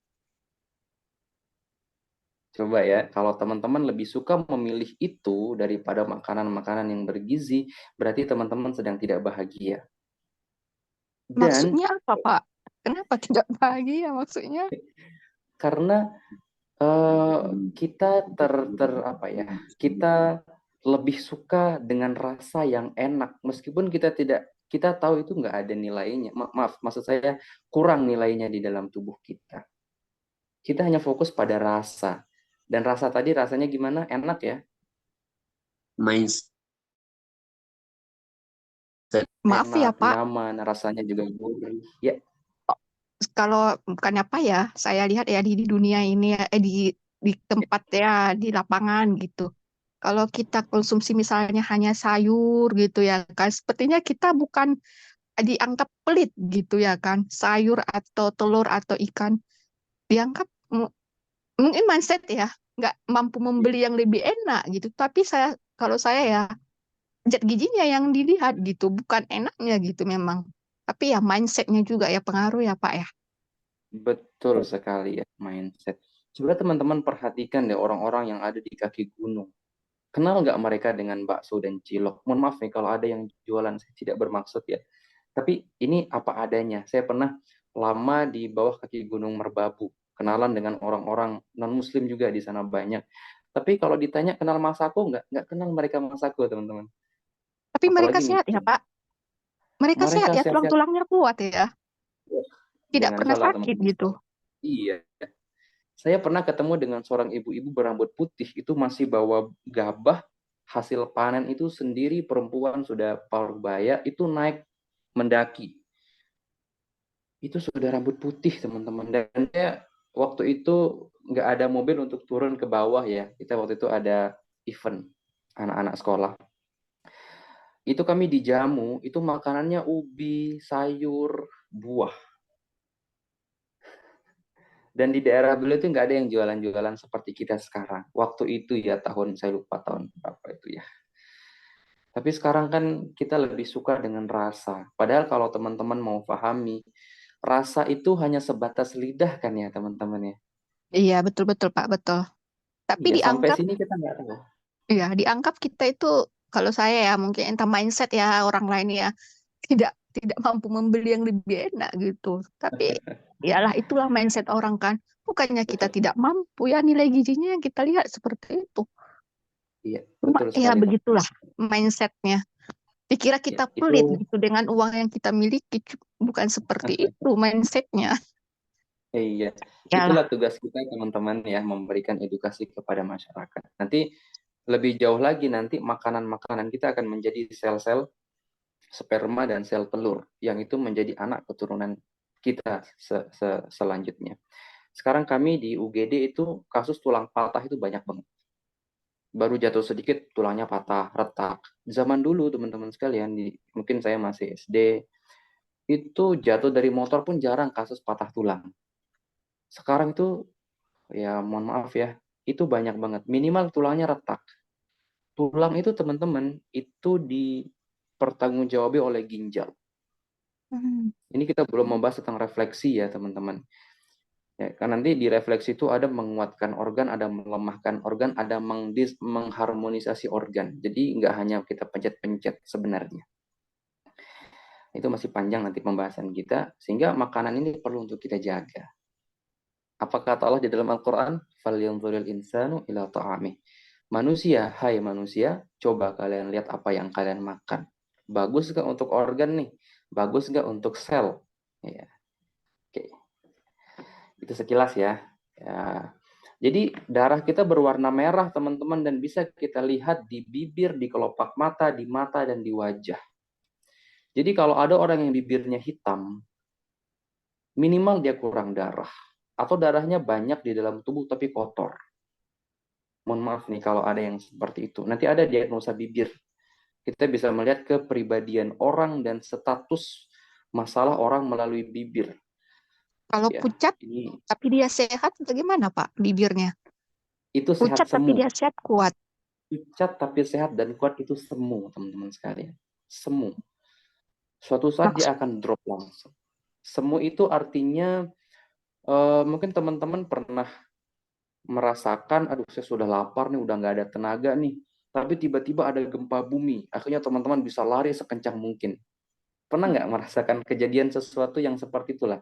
Coba ya, kalau teman-teman lebih suka memilih itu daripada makanan-makanan yang bergizi, berarti teman-teman sedang tidak bahagia. Dan maksudnya apa, Pak? Kenapa tidak bahagia maksudnya? karena kita kita lebih suka dengan rasa yang enak, meskipun kita tahu itu nggak ada nilainya. Maaf, maksud saya kurang nilainya di dalam tubuh kita. Kita hanya fokus pada rasa. Dan rasa tadi rasanya gimana? Enak ya? Mindset. Maaf ya, Enak, Pak. nyaman, rasanya juga gurih. Ya, Kalau bukan apa ya, saya lihat ya di dunia ini ya, di tempat ya, di lapangan gitu. Kalau kita konsumsi misalnya hanya sayur gitu ya kan, sepertinya kita bukan dianggap pelit gitu ya kan. Sayur atau telur atau ikan dianggap mungkin mindset ya, nggak mampu membeli yang lebih enak gitu. Tapi kalau saya ya, zat gizinya yang dilihat gitu, bukan enaknya gitu memang. Tapi ya mindsetnya juga ya pengaruh ya Pak ya. betul sekali ya, mindset. Coba teman-teman perhatikan deh orang-orang yang ada di kaki gunung. Kenal nggak mereka dengan bakso dan cilok? Mohon maaf nih kalau ada yang jualan, saya tidak bermaksud ya. Tapi ini apa adanya. Saya pernah lama di bawah kaki Gunung Merbabu. Kenalan dengan orang-orang non-muslim juga di sana banyak. Tapi kalau ditanya kenal Mas Ako, nggak kenal mereka Mas Ako, teman-teman. Tapi mereka Apalagi sehat ya micin. Pak. Mereka sehat Mereka ya, sehat-sehat. tulang-tulangnya kuat ya. Tidak Jangan pernah salah, sakit teman-teman. gitu. Iya. Saya pernah ketemu dengan seorang ibu-ibu berambut putih, itu masih bawa gabah, hasil panen itu sendiri, perempuan sudah parubaya, itu naik mendaki. Itu sudah rambut putih, teman-teman. Dan saya waktu itu nggak ada mobil untuk turun ke bawah ya. Kita waktu itu ada event anak-anak sekolah. Itu kami dijamu, itu makanannya ubi, sayur, buah. Dan di daerah beliau itu nggak ada yang jualan-jualan seperti kita sekarang. Waktu itu ya, saya lupa tahun berapa itu ya. Tapi sekarang kan kita lebih suka dengan rasa. Padahal kalau teman-teman mau pahami, rasa itu hanya sebatas lidah kan ya teman-teman ya. Iya, betul-betul Pak, betul. Tapi Iya, sampai dianggap sini kita nggak tahu. Ya, dianggap kita itu kalau saya ya mungkin entah mindset ya orang lain ya tidak mampu membeli yang lebih enak gitu. Tapi yalah itulah mindset orang kan. Bukannya kita Betul. tidak mampu ya nilai gizinya yang kita lihat seperti itu. Iya, Cuma betul ya sekali, teman. begitulah mindsetnya. Dikira Ya, kita itu pelit gitu dengan uang yang kita miliki. Bukan seperti itu mindsetnya. iya. Yalah. Itulah tugas kita teman-teman ya, memberikan edukasi kepada masyarakat. Nanti lebih jauh lagi nanti makanan-makanan kita akan menjadi sel-sel sperma dan sel telur yang itu menjadi anak keturunan kita selanjutnya. Sekarang kami di UGD itu kasus tulang patah itu banyak banget. Baru jatuh sedikit tulangnya patah, retak. Zaman dulu teman-teman sekalian, mungkin saya masih SD, itu jatuh dari motor pun jarang kasus patah tulang. Sekarang itu ya mohon maaf ya, itu banyak banget. Minimal tulangnya retak. Tulang itu teman-teman itu dipertanggungjawabkan oleh ginjal. Hmm. Ini kita belum membahas tentang refleksi ya teman-teman. Ya, kan nanti di refleksi itu ada menguatkan organ, ada melemahkan organ, ada mengharmonisasi organ. Jadi nggak hanya kita pencet-pencet sebenarnya. Itu masih panjang nanti pembahasan kita, sehingga makanan ini perlu untuk kita jaga. Apa kata Allah di dalam Al-Quran? فَلْيَنْظُرِ الْإِنسَانُ إِلَى طَعَامِهِ. Manusia, hai manusia, coba kalian lihat apa yang kalian makan. Bagus nggak untuk organ nih? Bagus nggak untuk sel? Ya. Oke. Itu sekilas ya. Ya. Jadi darah kita berwarna merah teman-teman dan bisa kita lihat di bibir, di kelopak mata, di mata dan di wajah. Jadi kalau ada orang yang bibirnya hitam, minimal dia kurang darah atau darahnya banyak di dalam tubuh tapi kotor. Mohon maaf nih kalau ada yang seperti itu. Nanti ada diagnosa bibir. Kita bisa melihat kepribadian orang dan status masalah orang melalui bibir. Kalau Ya, pucat ini tapi dia sehat bagaimana Pak bibirnya? itu sehat Pucat tapi semu. dia sehat kuat. Pucat tapi sehat dan kuat itu semu, teman-teman sekalian. Semu. Suatu saat dia Maksud akan drop langsung. Semu itu artinya mungkin teman-teman pernah merasakan, aduh saya sudah lapar nih, udah nggak ada tenaga nih. Tapi tiba-tiba ada gempa bumi. Akhirnya teman-teman bisa lari sekencang mungkin. Pernah nggak merasakan kejadian sesuatu yang seperti itulah?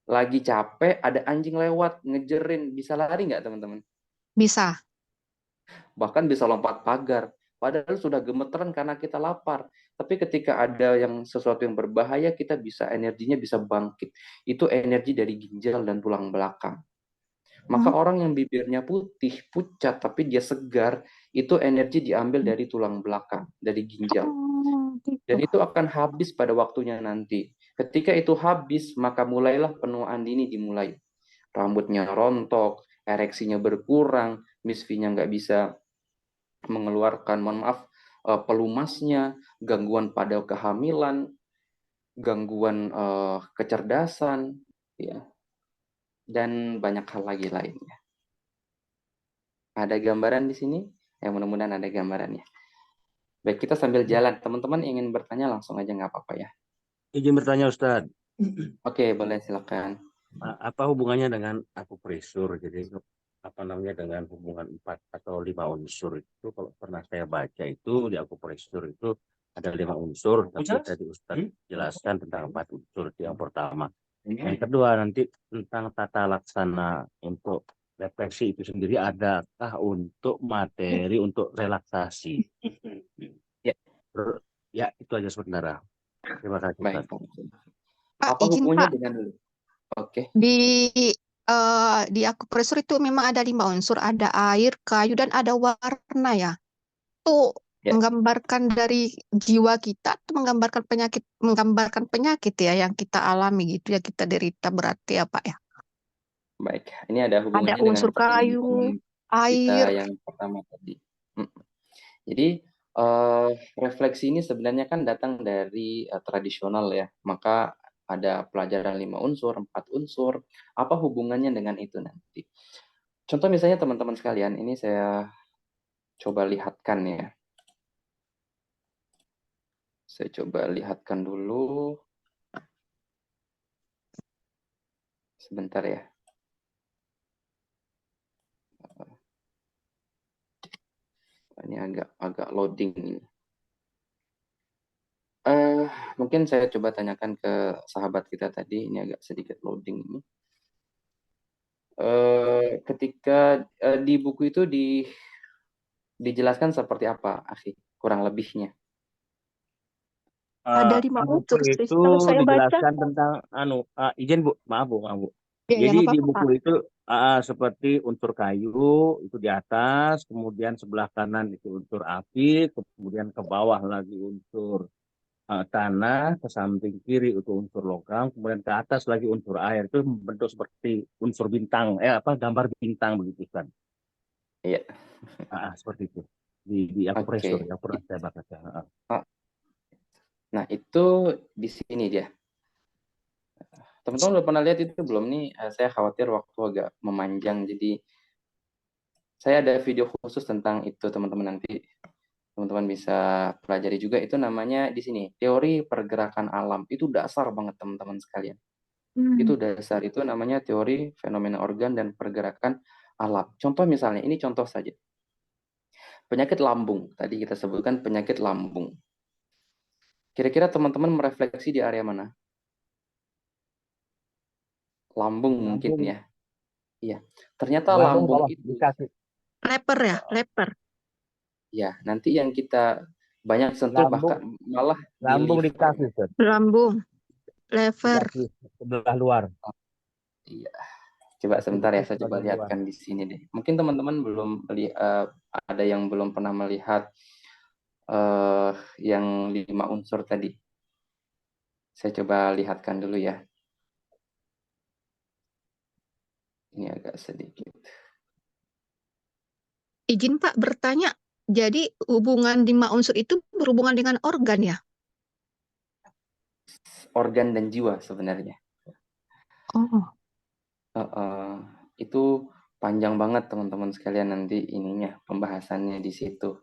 Lagi capek, ada anjing lewat, ngejerin. Bisa lari nggak teman-teman? bisa. Bahkan bisa lompat pagar. Padahal sudah gemeteran karena kita lapar. Tapi ketika ada yang sesuatu yang berbahaya, kita bisa energinya bisa bangkit. Itu energi dari ginjal dan tulang belakang. Maka Hmm. orang yang bibirnya putih, pucat, tapi dia segar, itu energi diambil dari tulang belakang, dari ginjal. Oh, gitu. Dan itu akan habis pada waktunya nanti. Ketika itu habis, maka mulailah penuaan dini dimulai. Rambutnya rontok, ereksinya berkurang, misfinya nggak bisa mengeluarkan, mohon maaf, pelumasnya, gangguan pada kehamilan, gangguan kecerdasan, ya, dan banyak hal lagi lainnya. Ada gambaran di sini? Ya, mudah-mudahan ada gambarannya. Baik, kita sambil jalan. Teman-teman ingin bertanya langsung aja nggak apa-apa ya. Izin bertanya Ustadz, Oke, boleh silakan. apa hubungannya dengan akupresur? Jadi apa namanya dengan hubungan 4 atau 5 unsur itu kalau pernah saya baca itu di akupresur itu ada 5 unsur, tapi tadi Ustadz jelaskan tentang 4 unsur itu yang pertama. Yang kedua nanti tentang tata laksana untuk refleksi itu sendiri adakah untuk materi untuk relaksasi? Ya, Ya itu aja sebenarnya. Terima kasih baik. Ustadz. Pak, Apa izin hubungannya Pak. dengan dulu? Oke. Di akupresur itu memang ada 5 unsur, ada air, kayu, dan ada warna ya. Itu Ya, menggambarkan dari jiwa kita, atau menggambarkan penyakit ya yang kita alami gitu ya, kita derita berarti ya Pak ya. baik. Ini ada Ada hubungannya dengan unsur kayu, pertanyaan kita air. yang pertama tadi. Jadi, refleksi ini sebenarnya kan datang dari tradisional ya. Maka ada pelajaran 5 unsur, 4 unsur. Apa hubungannya dengan itu nanti? Contoh misalnya teman-teman sekalian, ini saya coba lihatkan ya. Saya coba lihatkan dulu. Sebentar ya. Ini agak loading ini. Mungkin saya coba tanyakan ke sahabat kita tadi, ini agak sedikit loading ini. Ketika di buku itu dijelaskan seperti apa, Akhi? Kurang lebihnya. Ada 5 Di buku unsur sih. itu Kalau saya baca, dijelaskan tentang izin Bu, maaf Bu, maaf Bu. ya Jadi nggak di apa-apa, Pak. buku itu seperti unsur kayu itu di atas, kemudian sebelah kanan itu unsur api, kemudian ke bawah lagi unsur tanah, ke samping kiri itu unsur logam, kemudian ke atas lagi unsur air. Itu bentuk seperti unsur bintang, gambar bintang begitu kan. Iya. Seperti itu. Di akupresur Oke. yang pernah saya baca. Nah, itu di sini dia. Teman-teman udah pernah lihat itu belum nih? Saya khawatir waktu agak memanjang, jadi saya ada video khusus tentang itu, teman-teman. Nanti teman-teman bisa pelajari juga. Itu namanya di sini, teori pergerakan alam. Itu dasar banget, teman-teman sekalian. Itu dasar, itu namanya teori fenomena organ dan pergerakan alam. Contoh misalnya, ini contoh saja. Penyakit lambung, tadi kita sebutkan penyakit lambung. Kira-kira teman-teman merefleksi di area mana? Lambung mungkin ya. Iya. Ternyata lambung itu. Leper ya, leper. Ya, nanti yang kita banyak sentuh bahkan malah lambung di kaki, Lambung, lever. Sebelah luar. Iya. Coba sebentar ya, saya coba lihatkan di sini deh. Mungkin teman-teman belum ada yang belum pernah melihat yang 5 unsur tadi. Saya coba lihatkan dulu ya. Ini agak sedikit. Izin Pak bertanya, jadi hubungan 5 unsur itu berhubungan dengan organ ya? Organ dan jiwa sebenarnya. Oh. Itu panjang banget teman-teman sekalian nanti ininya, pembahasannya di situ.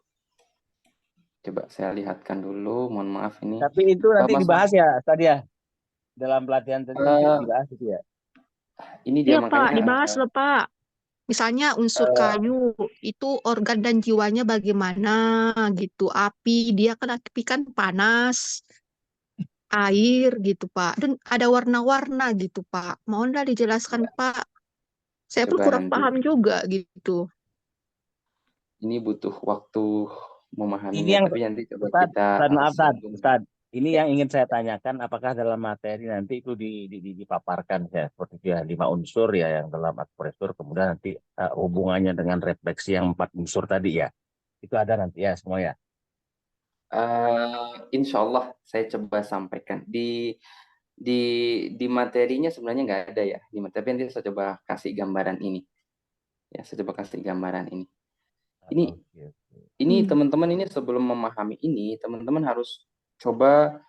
Coba saya lihatkan dulu, mohon maaf ini. Tapi itu nanti dibahas ya tadi ya? Dalam pelatihan tadi dibahas itu ya? Ini dia Iya makanya. Pak, dibahas loh Pak. Misalnya unsur kayu itu organ dan jiwanya bagaimana gitu. Api, dia kan api kan panas, air gitu Pak. Dan ada warna-warna gitu Pak. Mohonlah dijelaskan Pak. Saya pun Coba kurang nanti. paham juga gitu. Ini butuh waktu memahaminya, Ini yang, tapi nanti coba Ustaz, kita Ustaz, ini yang ingin saya tanyakan, apakah dalam materi nanti itu dipaparkan ya seperti ya 5 unsur ya yang dalam akupresur, kemudian nanti hubungannya dengan refleksi yang 4 unsur tadi ya, itu ada nanti ya semua ya. Insya Allah saya coba sampaikan di materinya sebenarnya nggak ada ya, di materi nanti saya coba kasih gambaran ini ya, saya coba kasih gambaran ini. Ini teman-teman, ini sebelum memahami ini teman-teman harus coba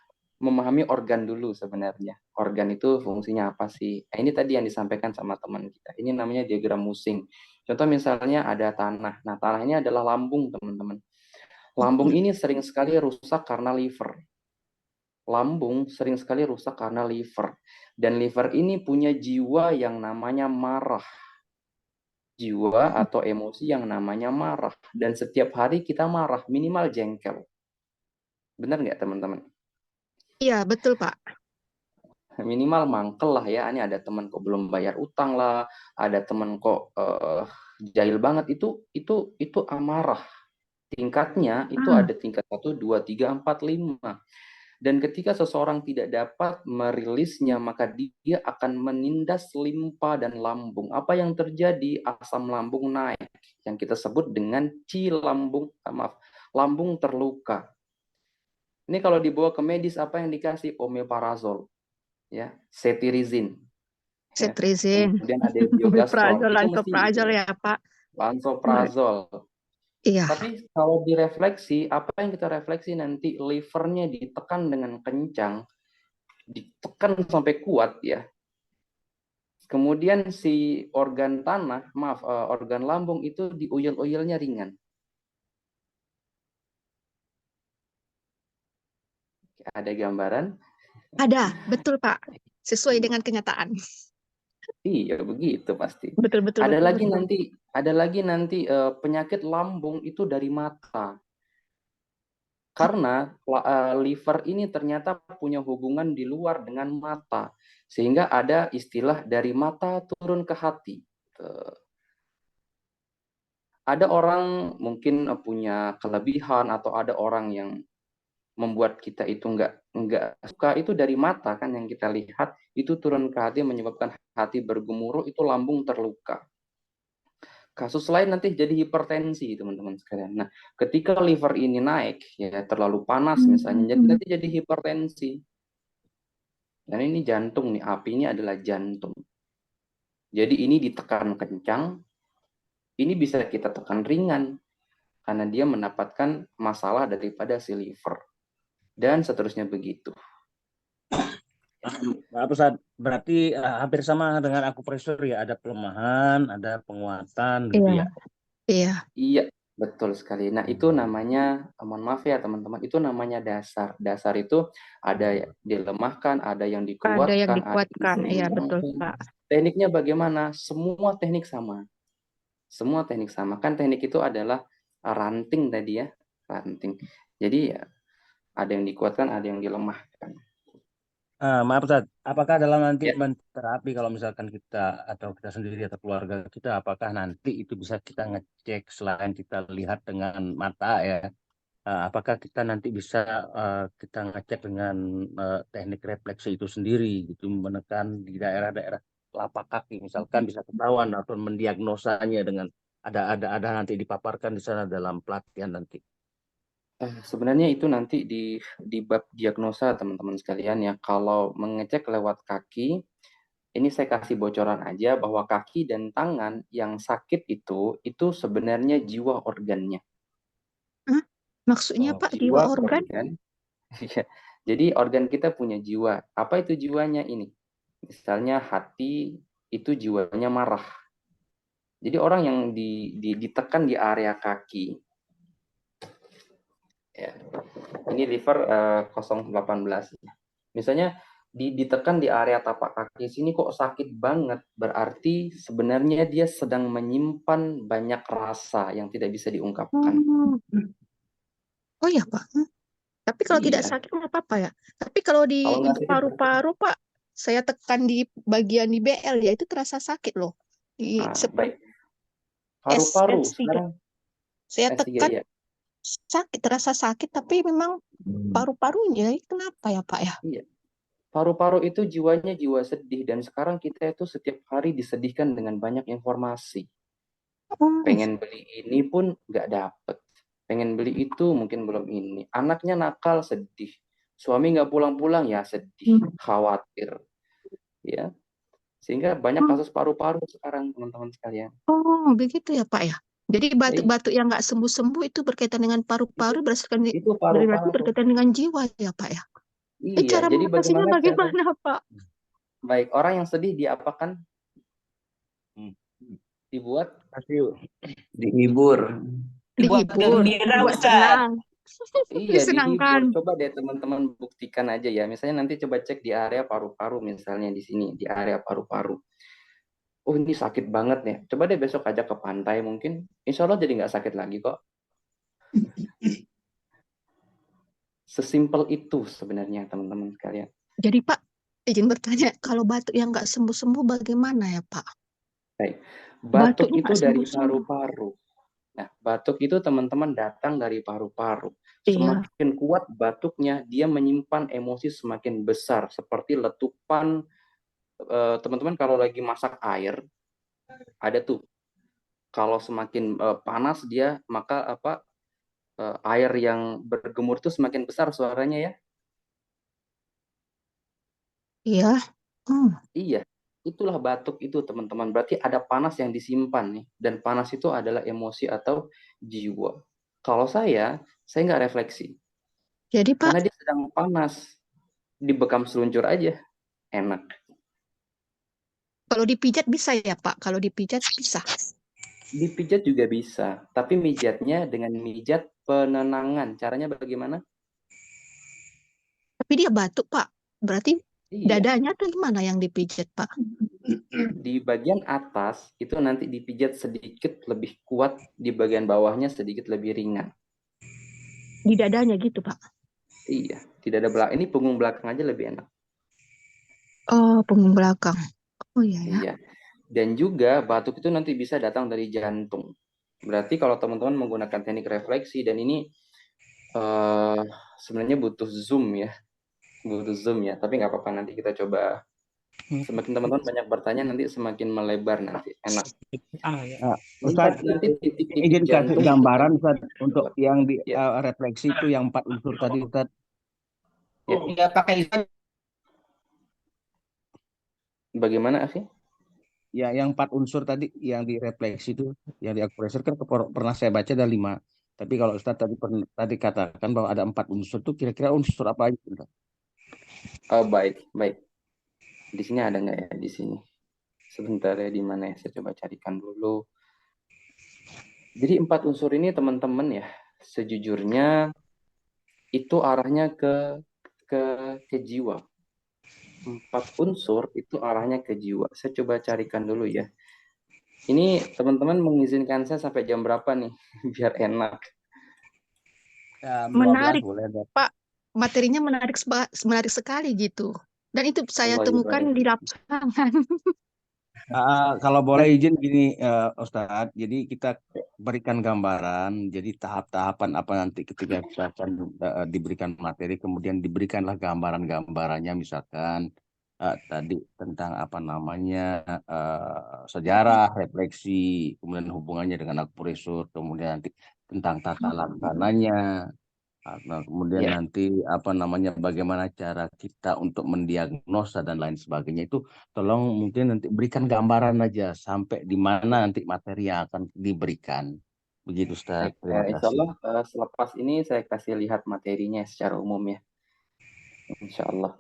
memahami organ dulu sebenarnya. Organ itu fungsinya apa sih? Nah, ini tadi yang disampaikan sama teman kita. Ini namanya diagram Musing. Contoh misalnya ada tanah. Nah, tanah ini adalah lambung, teman-teman. Lambung ini sering sekali rusak karena liver. Lambung sering sekali rusak karena liver. Dan liver ini punya jiwa yang namanya marah. Jiwa atau emosi yang namanya marah. Dan setiap hari kita marah, minimal jengkel. Benar nggak, teman-teman? Iya, betul Pak. Minimal mangkel lah ya. Ini ada teman kok belum bayar utang lah. Ada teman kok jahil banget. Itu amarah. Tingkatnya itu ada tingkat 1, 2, 3, 4, 5. Dan ketika seseorang tidak dapat merilisnya, maka dia akan menindas limpa dan lambung. Apa yang terjadi? Asam lambung naik, yang kita sebut dengan lambung terluka. Ini kalau dibawa ke medis, apa yang dikasih? Omeprazol, ya, cetirizin. Cetirizin. Kemudian ada biogastrol. Lansoprazol ya Pak. Lansoprazol. Iya. Tapi kalau direfleksi, apa yang kita refleksi nanti, livernya ditekan dengan kencang, ditekan sampai kuat ya. Kemudian si organ organ lambung itu diuyel-uyelnya ringan. Ada gambaran? Ada, betul Pak. Sesuai dengan kenyataan. Iya, begitu pasti. Betul, betul, Ada betul, lagi betul. nanti penyakit lambung itu dari mata. Karena liver ini ternyata punya hubungan di luar dengan mata. Sehingga ada istilah dari mata turun ke hati. Ada orang mungkin punya kelebihan atau ada orang yang membuat kita itu nggak suka itu dari mata kan yang kita lihat itu turun ke hati menyebabkan hati bergemuruh itu lambung terluka. Kasus lain nanti jadi hipertensi teman-teman sekalian. Nah, ketika liver ini naik ya terlalu panas misalnya jadi nanti jadi hipertensi. Dan ini jantung nih, apinya adalah jantung. Jadi ini ditekan kencang, ini bisa kita tekan ringan karena dia mendapatkan masalah daripada si liver. Dan seterusnya begitu. Pak Ustadz, berarti hampir sama dengan akupresur ya, ada pelemahan, ada penguatan gitu Iya, ya. iya. Iya, betul sekali. Nah, itu namanya, mohon maaf ya teman-teman, itu namanya dasar. Dasar itu ada yang dilemahkan, ada yang Ada yang dikuatkan, ada yang dikuatkan. Iya, betul, diseimbangkan. Pak. Tekniknya bagaimana? Semua teknik sama. Semua teknik sama. Kan teknik itu adalah ranting tadi ya, ranting. Jadi ya, ada yang dikuatkan, ada yang dilemahkan. Maaf Ustadz, apakah dalam nanti Ya. terapi kalau misalkan kita atau kita sendiri atau keluarga kita, apakah nanti itu bisa kita ngecek selain kita lihat dengan mata ya, apakah kita nanti bisa kita ngecek dengan teknik refleksi itu sendiri gitu, menekan di daerah-daerah telapak kaki misalkan bisa ketahuan atau mendiagnosanya dengan ada nanti dipaparkan di sana dalam pelatihan nanti. Sebenarnya itu nanti di bab diagnosa teman-teman sekalian ya. Kalau mengecek lewat kaki, ini saya kasih bocoran aja bahwa kaki dan tangan yang sakit itu sebenarnya jiwa organnya. Hah? Maksudnya Pak, jiwa organ? Iya. Jadi organ kita punya jiwa. Apa itu jiwanya ini? Misalnya hati itu jiwanya marah. Jadi orang yang ditekan di area kaki. Ya. Ini liver 018. Misalnya ditekan di area tapak kaki sini kok sakit banget, berarti sebenarnya dia sedang menyimpan banyak rasa yang tidak bisa diungkapkan. Oh ya Pak. Tapi kalau tidak sakit nggak apa-apa ya. Tapi kalau di paru-paru Pak, saya tekan di bagian di BL ya itu terasa sakit loh. Baik. Paru-paru sekarang saya tekan ya. Sakit, terasa sakit, tapi memang paru-parunya kenapa ya Pak ya? Iya. Paru-paru itu jiwanya jiwa sedih dan sekarang kita itu setiap hari disedihkan dengan banyak informasi. Pengen beli ini pun nggak dapet. Pengen beli itu mungkin belum ini. Anaknya nakal, sedih. Suami nggak pulang-pulang ya sedih, khawatir. Ya. Sehingga banyak kasus paru-paru sekarang teman-teman sekalian. Oh, begitu ya Pak ya. Jadi batuk-batuk yang nggak sembuh-sembuh itu berkaitan dengan paru-paru berarti berkaitan dengan jiwa ya Pak ya. Iya, cara jadi bagaimana Pak? Baik, orang yang sedih diapakan? Dibuat dihibur. Dibuat senang. Iya, dihibur. Coba deh teman-teman buktikan aja ya. Misalnya nanti coba cek di area paru-paru misalnya di sini, di area paru-paru. Oh, ini sakit banget nih. Coba deh besok ajak ke pantai mungkin. Insya Allah jadi nggak sakit lagi kok. Sesimpel itu sebenarnya teman-teman sekalian. Jadi Pak, izin bertanya, kalau batuk yang nggak sembuh-sembuh bagaimana ya Pak? Baik, batuk itu dari paru-paru. Nah, batuk itu teman-teman datang dari paru-paru. Semakin kuat batuknya, dia menyimpan emosi semakin besar. Seperti letupan, teman-teman kalau lagi masak air, ada tuh. Kalau semakin panas dia, maka air yang bergemur itu semakin besar suaranya ya. Iya. Iya, itulah batuk itu teman-teman. Berarti ada panas yang disimpan nih. Dan panas itu adalah emosi atau jiwa. Kalau saya nggak refleksi. Jadi Pak, karena dia sedang panas, dibekam seluncur aja, enak. Kalau dipijat bisa ya Pak? Kalau dipijat bisa? Dipijat juga bisa, tapi mijatnya dengan mijat penenangan. Caranya bagaimana? Tapi dia batuk Pak, berarti Iya, Dadanya tuh gimana yang dipijat, Pak? di bagian atas itu nanti dipijat sedikit lebih kuat, di bagian bawahnya sedikit lebih ringan. Di dadanya gitu, Pak. Iya, tidak ada belakang. Ini punggung belakang aja lebih enak. Oh, punggung belakang. Oh iya ya. Iya. Dan juga batuk itu nanti bisa datang dari jantung. Berarti kalau teman-teman menggunakan teknik refleksi, dan ini sebenarnya butuh zoom ya, tapi nggak apa-apa, nanti kita coba. Semakin teman-teman banyak bertanya, nanti semakin melebar, nanti enak. Nah, Lihat Ustadz, nanti titik-titik izin kasih jantung itu gambaran kan. Ustadz untuk yang di Ya, refleksi itu yang 4 unsur tadi Ustadz. ya. Ya pakai itu. Bagaimana, Akhi? Ya, yang 4 unsur tadi yang di refleksi itu, yang di akupressure kan pernah saya baca ada 5. Tapi kalau Ustadz tadi katakan bahwa ada 4 unsur tuh, kira-kira unsur apa aja Ustadz? Oh, baik. Di sini ada nggak ya? Di sini. Sebentar ya, di mana ya? Saya coba carikan dulu. Jadi 4 unsur ini teman-teman ya, sejujurnya itu arahnya ke jiwa. 4 unsur itu arahnya ke jiwa. Saya coba carikan dulu ya. Ini teman-teman mengizinkan saya sampai jam berapa nih? Biar enak. Ya, 12 Menarik, boleh deh. Pak. Materinya menarik sekali gitu. Dan itu saya Allah temukan ibadah. di lapangan. Kalau boleh izin gini Ustadz, jadi kita berikan gambaran, jadi tahap-tahapan apa nanti ketika kita akan diberikan materi, kemudian diberikanlah gambaran-gambarannya, misalkan tadi tentang apa namanya sejarah, refleksi, kemudian hubungannya dengan akupressur, kemudian nanti tentang tata laksananya. Nah, kemudian Ya, nanti apa namanya bagaimana cara kita untuk mendiagnosa dan lain sebagainya itu tolong mungkin nanti berikan gambaran aja sampai di mana nanti materi yang akan diberikan. Begitu Ustaz. baik. Terima Insya kasih. Allah selepas ini saya kasih lihat materinya secara umum ya. Insya Allah.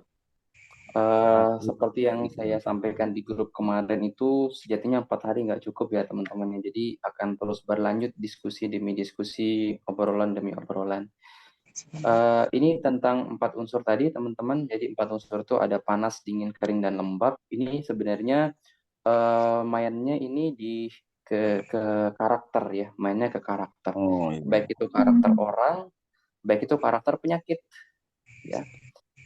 Seperti yang saya sampaikan di grup kemarin itu, sejatinya 4 hari nggak cukup ya teman-teman. Jadi akan terus berlanjut diskusi demi diskusi, obrolan demi obrolan. Ini tentang 4 unsur tadi teman-teman. Jadi 4 unsur itu ada panas, dingin, kering, dan lembab. Ini sebenarnya mainnya ini ke karakter ya, mainnya ke karakter. Oh iya. Baik itu karakter orang, baik itu karakter penyakit ya.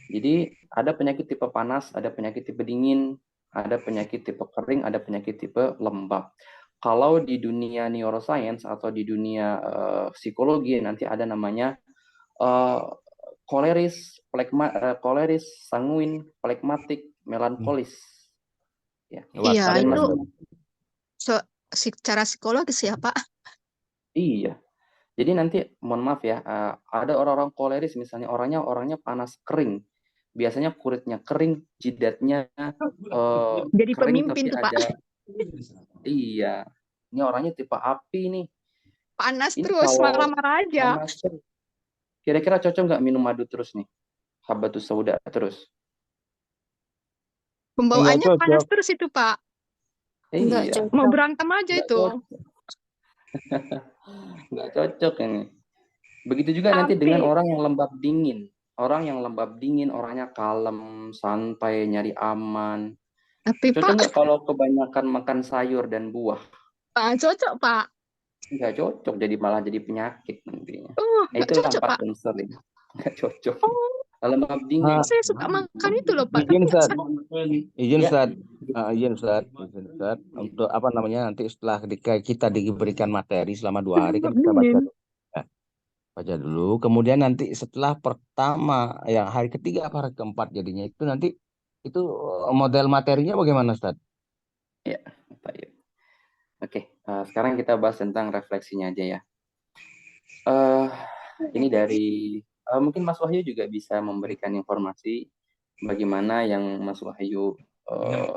Jadi ada penyakit tipe panas, ada penyakit tipe dingin, ada penyakit tipe kering, ada penyakit tipe lembab. Kalau di dunia neuroscience atau di dunia psikologi nanti ada namanya koleris, sanguin, plekmatik, melankolis. Ya. Iya, Dan itu masing secara psikologis ya, Pak. iya. Jadi nanti mohon maaf ya, ada orang-orang koleris misalnya orangnya panas kering. Biasanya kulitnya kering, jidatnya Jadi kering pemimpin tapi tuh, Pak. ada iya. Ini orangnya tipe api nih. Panas Ini terus, kalau marah-marah aja. panas terus. Kira-kira cocok nggak minum madu terus nih? Habatus sauda terus. Enggak Pembawaannya panas cocok. terus itu, Pak. Enggak Iya, cocok. Mau berantem aja nggak itu. cocok. Nggak cocok ini. Begitu juga nanti dengan Tapi, orang yang lembab dingin. Orang yang lembab dingin, orangnya kalem, santai, nyari aman. Cocok Pak, nggak kalau kebanyakan makan sayur dan buah? cocok, Pak. Nggak cocok, malah jadi penyakit nantinya. Nah, Nggak itulah cocok, 4 Pak. unsur ini. Nggak cocok. Oh, Lembab dingin. saya suka makan itu loh, Pak. Izin Tapi Ustaz. Izin Ya, Ustaz. Izin Ustaz. Izin Ustaz. Untuk apa namanya nanti setelah kita diberikan materi selama 2 hari kan kita baca dingin. dulu. Ya, baca dulu. Kemudian nanti setelah pertama, yang hari ketiga apa hari keempat jadinya itu nanti itu model materinya bagaimana Ustaz? ya. Baik. Oke, sekarang kita bahas tentang refleksinya aja ya. Ini dari mungkin Mas Wahyu juga bisa memberikan informasi bagaimana yang Mas Wahyu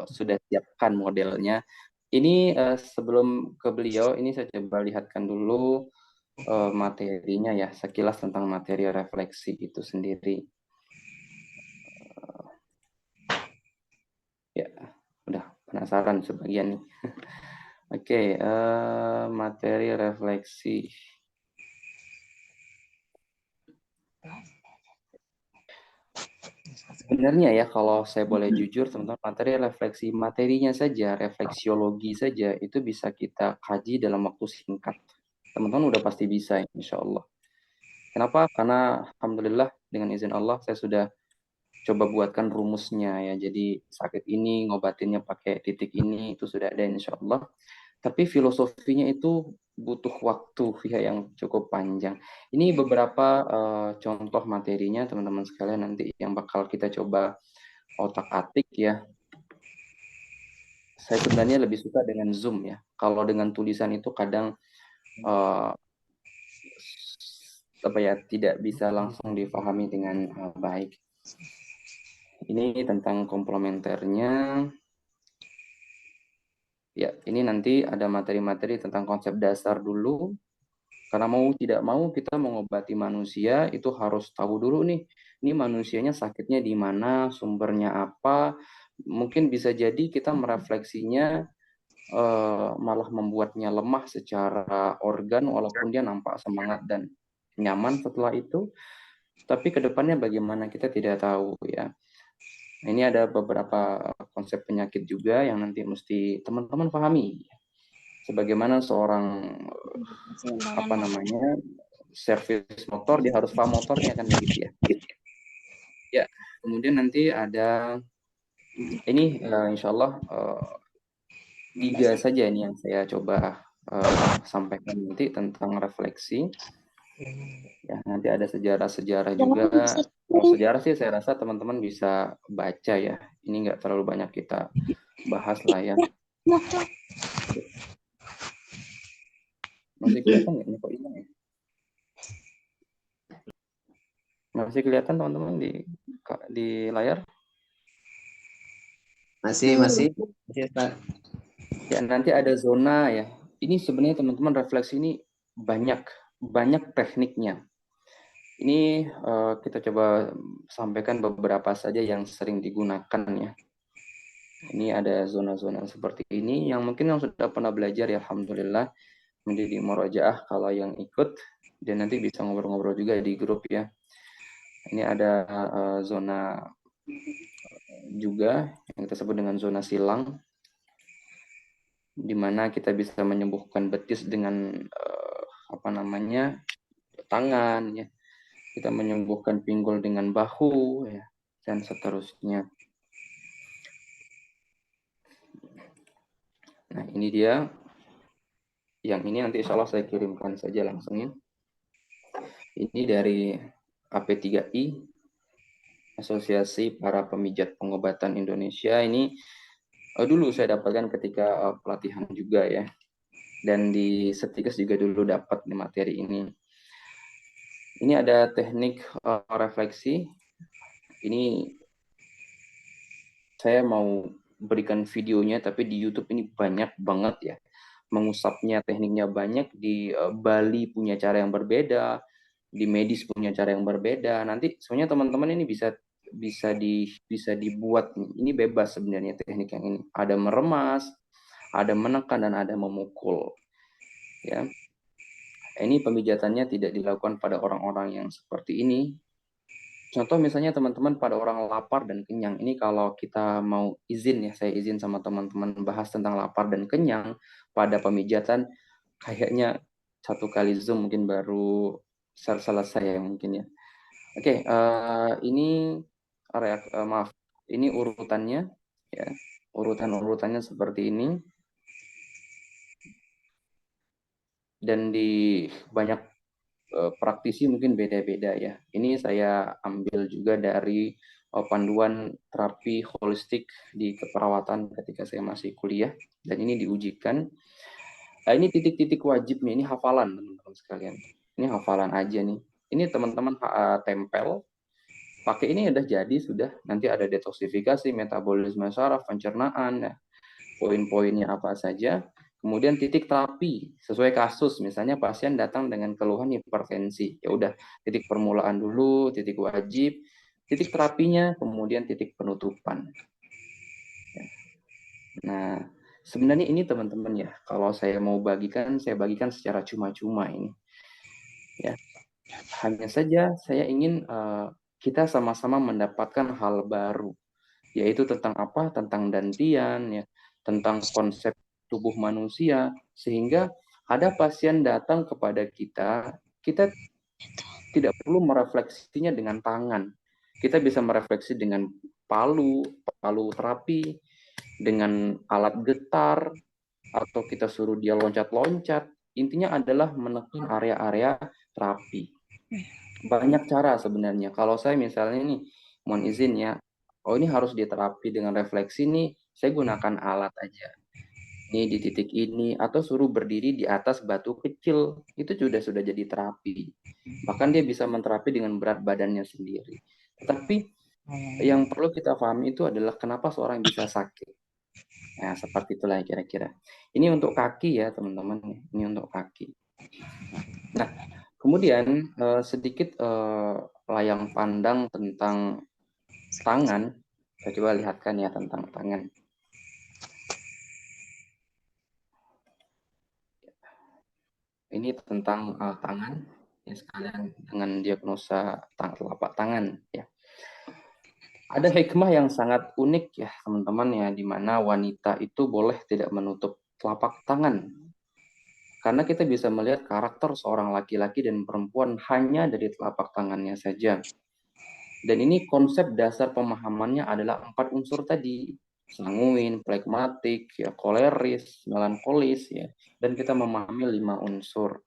sudah siapkan modelnya. Ini sebelum ke beliau, ini saya coba lihatkan dulu materinya ya, sekilas tentang materi refleksi itu sendiri. Ya, udah penasaran sebagian nih. Oke, materi refleksi. Sebenarnya ya, kalau saya boleh jujur, teman-teman, materi refleksi materinya saja, refleksiologi saja, itu bisa kita kaji dalam waktu singkat. Teman-teman udah pasti bisa, insya Allah. Kenapa? Karena Alhamdulillah dengan izin Allah, saya sudah coba buatkan rumusnya ya. Jadi sakit ini, ngobatinnya pakai titik ini, itu sudah ada insya Allah. Tapi filosofinya itu butuh waktu ya yang cukup panjang. Ini beberapa contoh materinya teman-teman sekalian nanti yang bakal kita coba otak-atik ya. Saya sebenarnya lebih suka dengan Zoom ya. Kalau dengan tulisan itu kadang apa ya, tidak bisa langsung dipahami dengan baik. Ini tentang komplementernya. Ya, ini nanti ada materi-materi tentang konsep dasar dulu. Karena mau tidak mau kita mengobati manusia itu harus tahu dulu nih, ini manusianya sakitnya di mana, sumbernya apa. Mungkin bisa jadi kita merefleksinya malah membuatnya lemah secara organ walaupun dia nampak semangat dan nyaman setelah itu. Tapi kedepannya bagaimana kita tidak tahu ya. Ini ada beberapa konsep penyakit juga yang nanti mesti teman-teman pahami. Sebagaimana seorang apa namanya servis motor, dia harus paham motornya kan begitu ya. Ya, kemudian nanti ada ini insya Allah 3 saja ini yang saya coba sampaikan nanti tentang refleksi. Ya, nanti ada sejarah-sejarah juga. Kalau sejarah sih saya rasa teman-teman bisa baca ya. Ini nggak terlalu banyak kita bahas lah ya. Masih kelihatan nggak? Ini kok hilang ya? Masih kelihatan teman-teman di layar? Masih. Pak. Ya, nanti ada zona ya. Ini sebenarnya teman-teman refleksi ini banyak tekniknya. Ini kita coba sampaikan beberapa saja yang sering digunakan ya. Ini ada zona-zona seperti ini yang mungkin yang sudah pernah belajar ya alhamdulillah menjadi murojaah kalau yang ikut, dan nanti bisa ngobrol-ngobrol juga di grup ya. Ini ada zona juga yang kita sebut dengan zona silang, di mana kita bisa menyembuhkan betis dengan apa namanya tangan ya. Kita menyembuhkan pinggul dengan bahu ya, dan seterusnya. Nah, ini dia. Yang ini nanti insya Allah saya kirimkan saja langsung ya. Ini dari AP3I, Asosiasi Para Pemijat Pengobatan Indonesia. Ini dulu saya dapatkan ketika pelatihan juga ya. Dan di Setikes juga dulu dapat materi ini. Ini ada teknik refleksi. Ini saya mau berikan videonya, tapi di YouTube ini banyak banget ya. Mengusapnya tekniknya banyak, di Bali punya cara yang berbeda, di medis punya cara yang berbeda. Nanti sebenarnya teman-teman ini bisa dibuat. Ini bebas sebenarnya teknik yang ini. Ada meremas, ada menekan, dan ada memukul. Ya. Ini pemijatannya tidak dilakukan pada orang-orang yang seperti ini. Contoh misalnya teman-teman pada orang lapar dan kenyang. Ini kalau kita mau izin ya, saya izin sama teman-teman bahas tentang lapar dan kenyang pada pemijatan, kayaknya 1 kali Zoom mungkin baru selesai ya mungkin ya. Oke, ini maaf, ini urutannya ya. Urutannya seperti ini. Dan di banyak praktisi mungkin beda-beda ya. Ini saya ambil juga dari panduan terapi holistik di keperawatan ketika saya masih kuliah, dan ini diujikan. Ini titik-titik wajibnya, ini hafalan teman-teman sekalian. Ini hafalan aja nih. Ini teman-teman tempel, pakai ini udah jadi sudah. Nanti ada detoksifikasi, metabolisme saraf, pencernaan, ya. Poin-poinnya apa saja. Kemudian titik terapi sesuai kasus, misalnya pasien datang dengan keluhan hipertensi, ya udah titik permulaan dulu, titik wajib, titik terapinya, kemudian titik penutupan. Nah, sebenarnya ini teman-teman ya, kalau saya mau bagikan, saya bagikan secara cuma-cuma ini. Ya, hanya saja saya ingin kita sama-sama mendapatkan hal baru, yaitu tentang apa? Tentang dantian, ya, tentang konsep tubuh manusia, sehingga ada pasien datang kepada kita, kita tidak perlu merefleksinya dengan tangan. Kita bisa merefleksi dengan palu terapi, dengan alat getar, atau kita suruh dia loncat-loncat. Intinya adalah menekan area-area terapi. Banyak cara sebenarnya. Kalau saya misalnya nih, mohon izin ya, oh ini harus diterapi dengan refleksi nih, saya gunakan alat aja. Ini di titik ini, atau suruh berdiri di atas batu kecil, itu sudah jadi terapi. Bahkan dia bisa menterapi dengan berat badannya sendiri. Tetapi yang perlu kita pahami itu adalah kenapa seorang bisa sakit. Nah, seperti itulah kira-kira. Ini untuk kaki ya, teman-teman. Ini untuk kaki. Nah, kemudian sedikit layang pandang tentang tangan. Saya coba lihatkan ya tentang tangan. Ini tentang tangan, ya, sekalian dengan diagnosa telapak tangan. Ya. Ada hikmah yang sangat unik ya teman-teman ya, di mana wanita itu boleh tidak menutup telapak tangan. Karena kita bisa melihat karakter seorang laki-laki dan perempuan hanya dari telapak tangannya saja. Dan ini konsep dasar pemahamannya adalah 4 unsur tadi. Sanguin, pragmatik, ya, koleris, melankolis, ya. Dan kita memahami 5 unsur.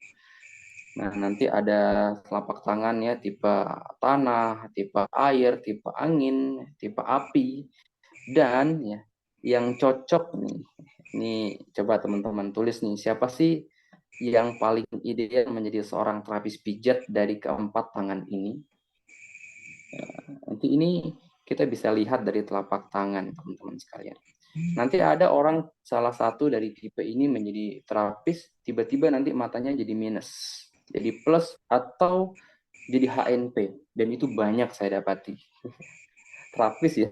Nah, nanti ada telapak tangan ya, tipe tanah, tipe air, tipe angin, tipe api. Dan ya, yang cocok nih, ini coba teman-teman tulis nih, siapa sih yang paling ideal menjadi seorang terapis pijat dari keempat tangan ini? Nanti ini kita bisa lihat dari telapak tangan, teman-teman sekalian. Nanti ada orang salah satu dari tipe ini menjadi terapis, tiba-tiba nanti matanya jadi minus, jadi plus, atau jadi HNP. Dan itu banyak saya dapati. Terapis ya.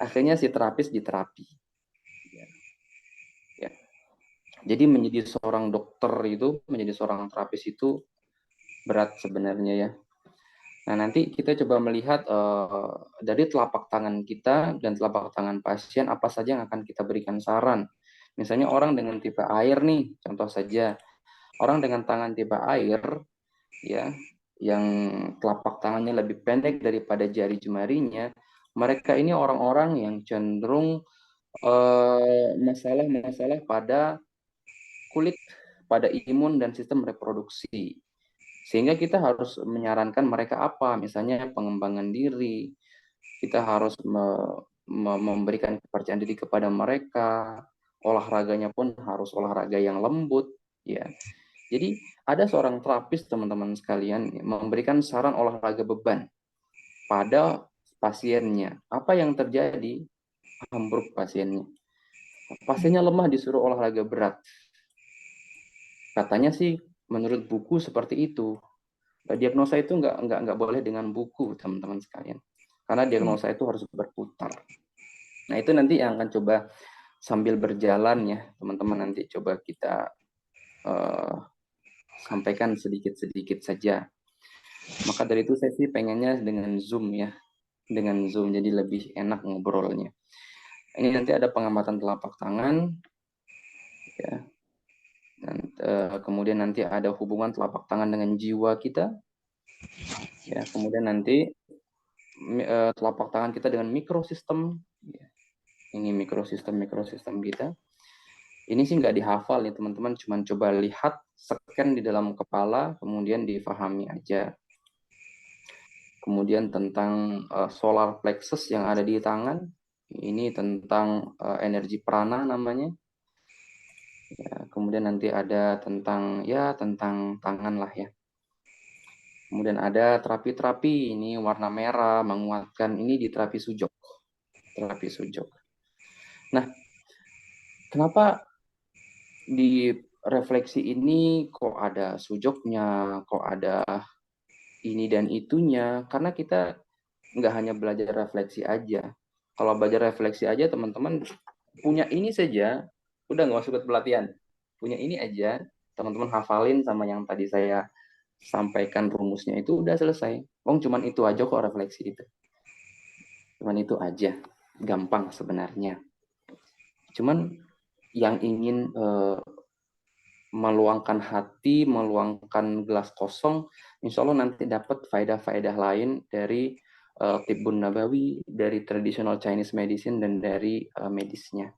Akhirnya si terapis diterapi. Ya. Jadi menjadi seorang dokter itu, menjadi seorang terapis itu berat sebenarnya ya. Nah, nanti kita coba melihat dari telapak tangan kita dan telapak tangan pasien apa saja yang akan kita berikan saran. Misalnya orang dengan tipe air nih, contoh saja. Orang dengan tangan tipe air, ya, yang telapak tangannya lebih pendek daripada jari jemarinya, mereka ini orang-orang yang cenderung masalah-masalah pada kulit, pada imun dan sistem reproduksi. Sehingga kita harus menyarankan mereka apa? Misalnya pengembangan diri, kita harus memberikan kepercayaan diri kepada mereka, olahraganya pun harus olahraga yang lembut, ya. Jadi ada seorang terapis teman-teman sekalian memberikan saran olahraga beban pada pasiennya. Apa yang terjadi? Ambruk pasiennya. Pasiennya lemah disuruh olahraga berat. Katanya sih menurut buku seperti itu. Diagnosa itu nggak boleh dengan buku, teman-teman sekalian. Karena diagnosa itu harus berputar. Nah, itu nanti yang akan coba sambil berjalan ya, teman-teman, nanti coba kita sampaikan sedikit-sedikit saja. Maka dari itu saya sih pengennya dengan Zoom ya. Dengan Zoom, jadi lebih enak ngobrolnya. Ini nanti ada pengamatan telapak tangan. Ya. Dan kemudian nanti ada hubungan telapak tangan dengan jiwa kita. Ya, kemudian nanti telapak tangan kita dengan mikrosistem. Ya. Ini mikrosistem kita. Ini sih nggak dihafal ya teman-teman, cuman coba lihat, scan di dalam kepala, kemudian difahami aja. Kemudian tentang solar plexus yang ada di tangan, ini tentang energi prana namanya. Ya, kemudian nanti ada tentang tangan lah ya. Kemudian ada terapi-terapi, ini warna merah menguatkan, ini di terapi sujok. Terapi sujok. Nah, kenapa di refleksi ini kok ada sujoknya, kok ada ini dan itunya? Karena kita nggak hanya belajar refleksi aja. Kalau belajar refleksi aja, teman-teman punya ini saja, udah nggak usah ikut pelatihan. Punya ini aja, teman-teman hafalin sama yang tadi saya sampaikan rumusnya itu udah selesai. Cuman itu aja kok refleksi itu. Cuman itu aja. Gampang sebenarnya. Cuman yang ingin meluangkan hati, meluangkan gelas kosong, insya Allah nanti dapat faedah-faedah lain dari Tibbun Nabawi, dari traditional Chinese medicine, dan dari medisnya.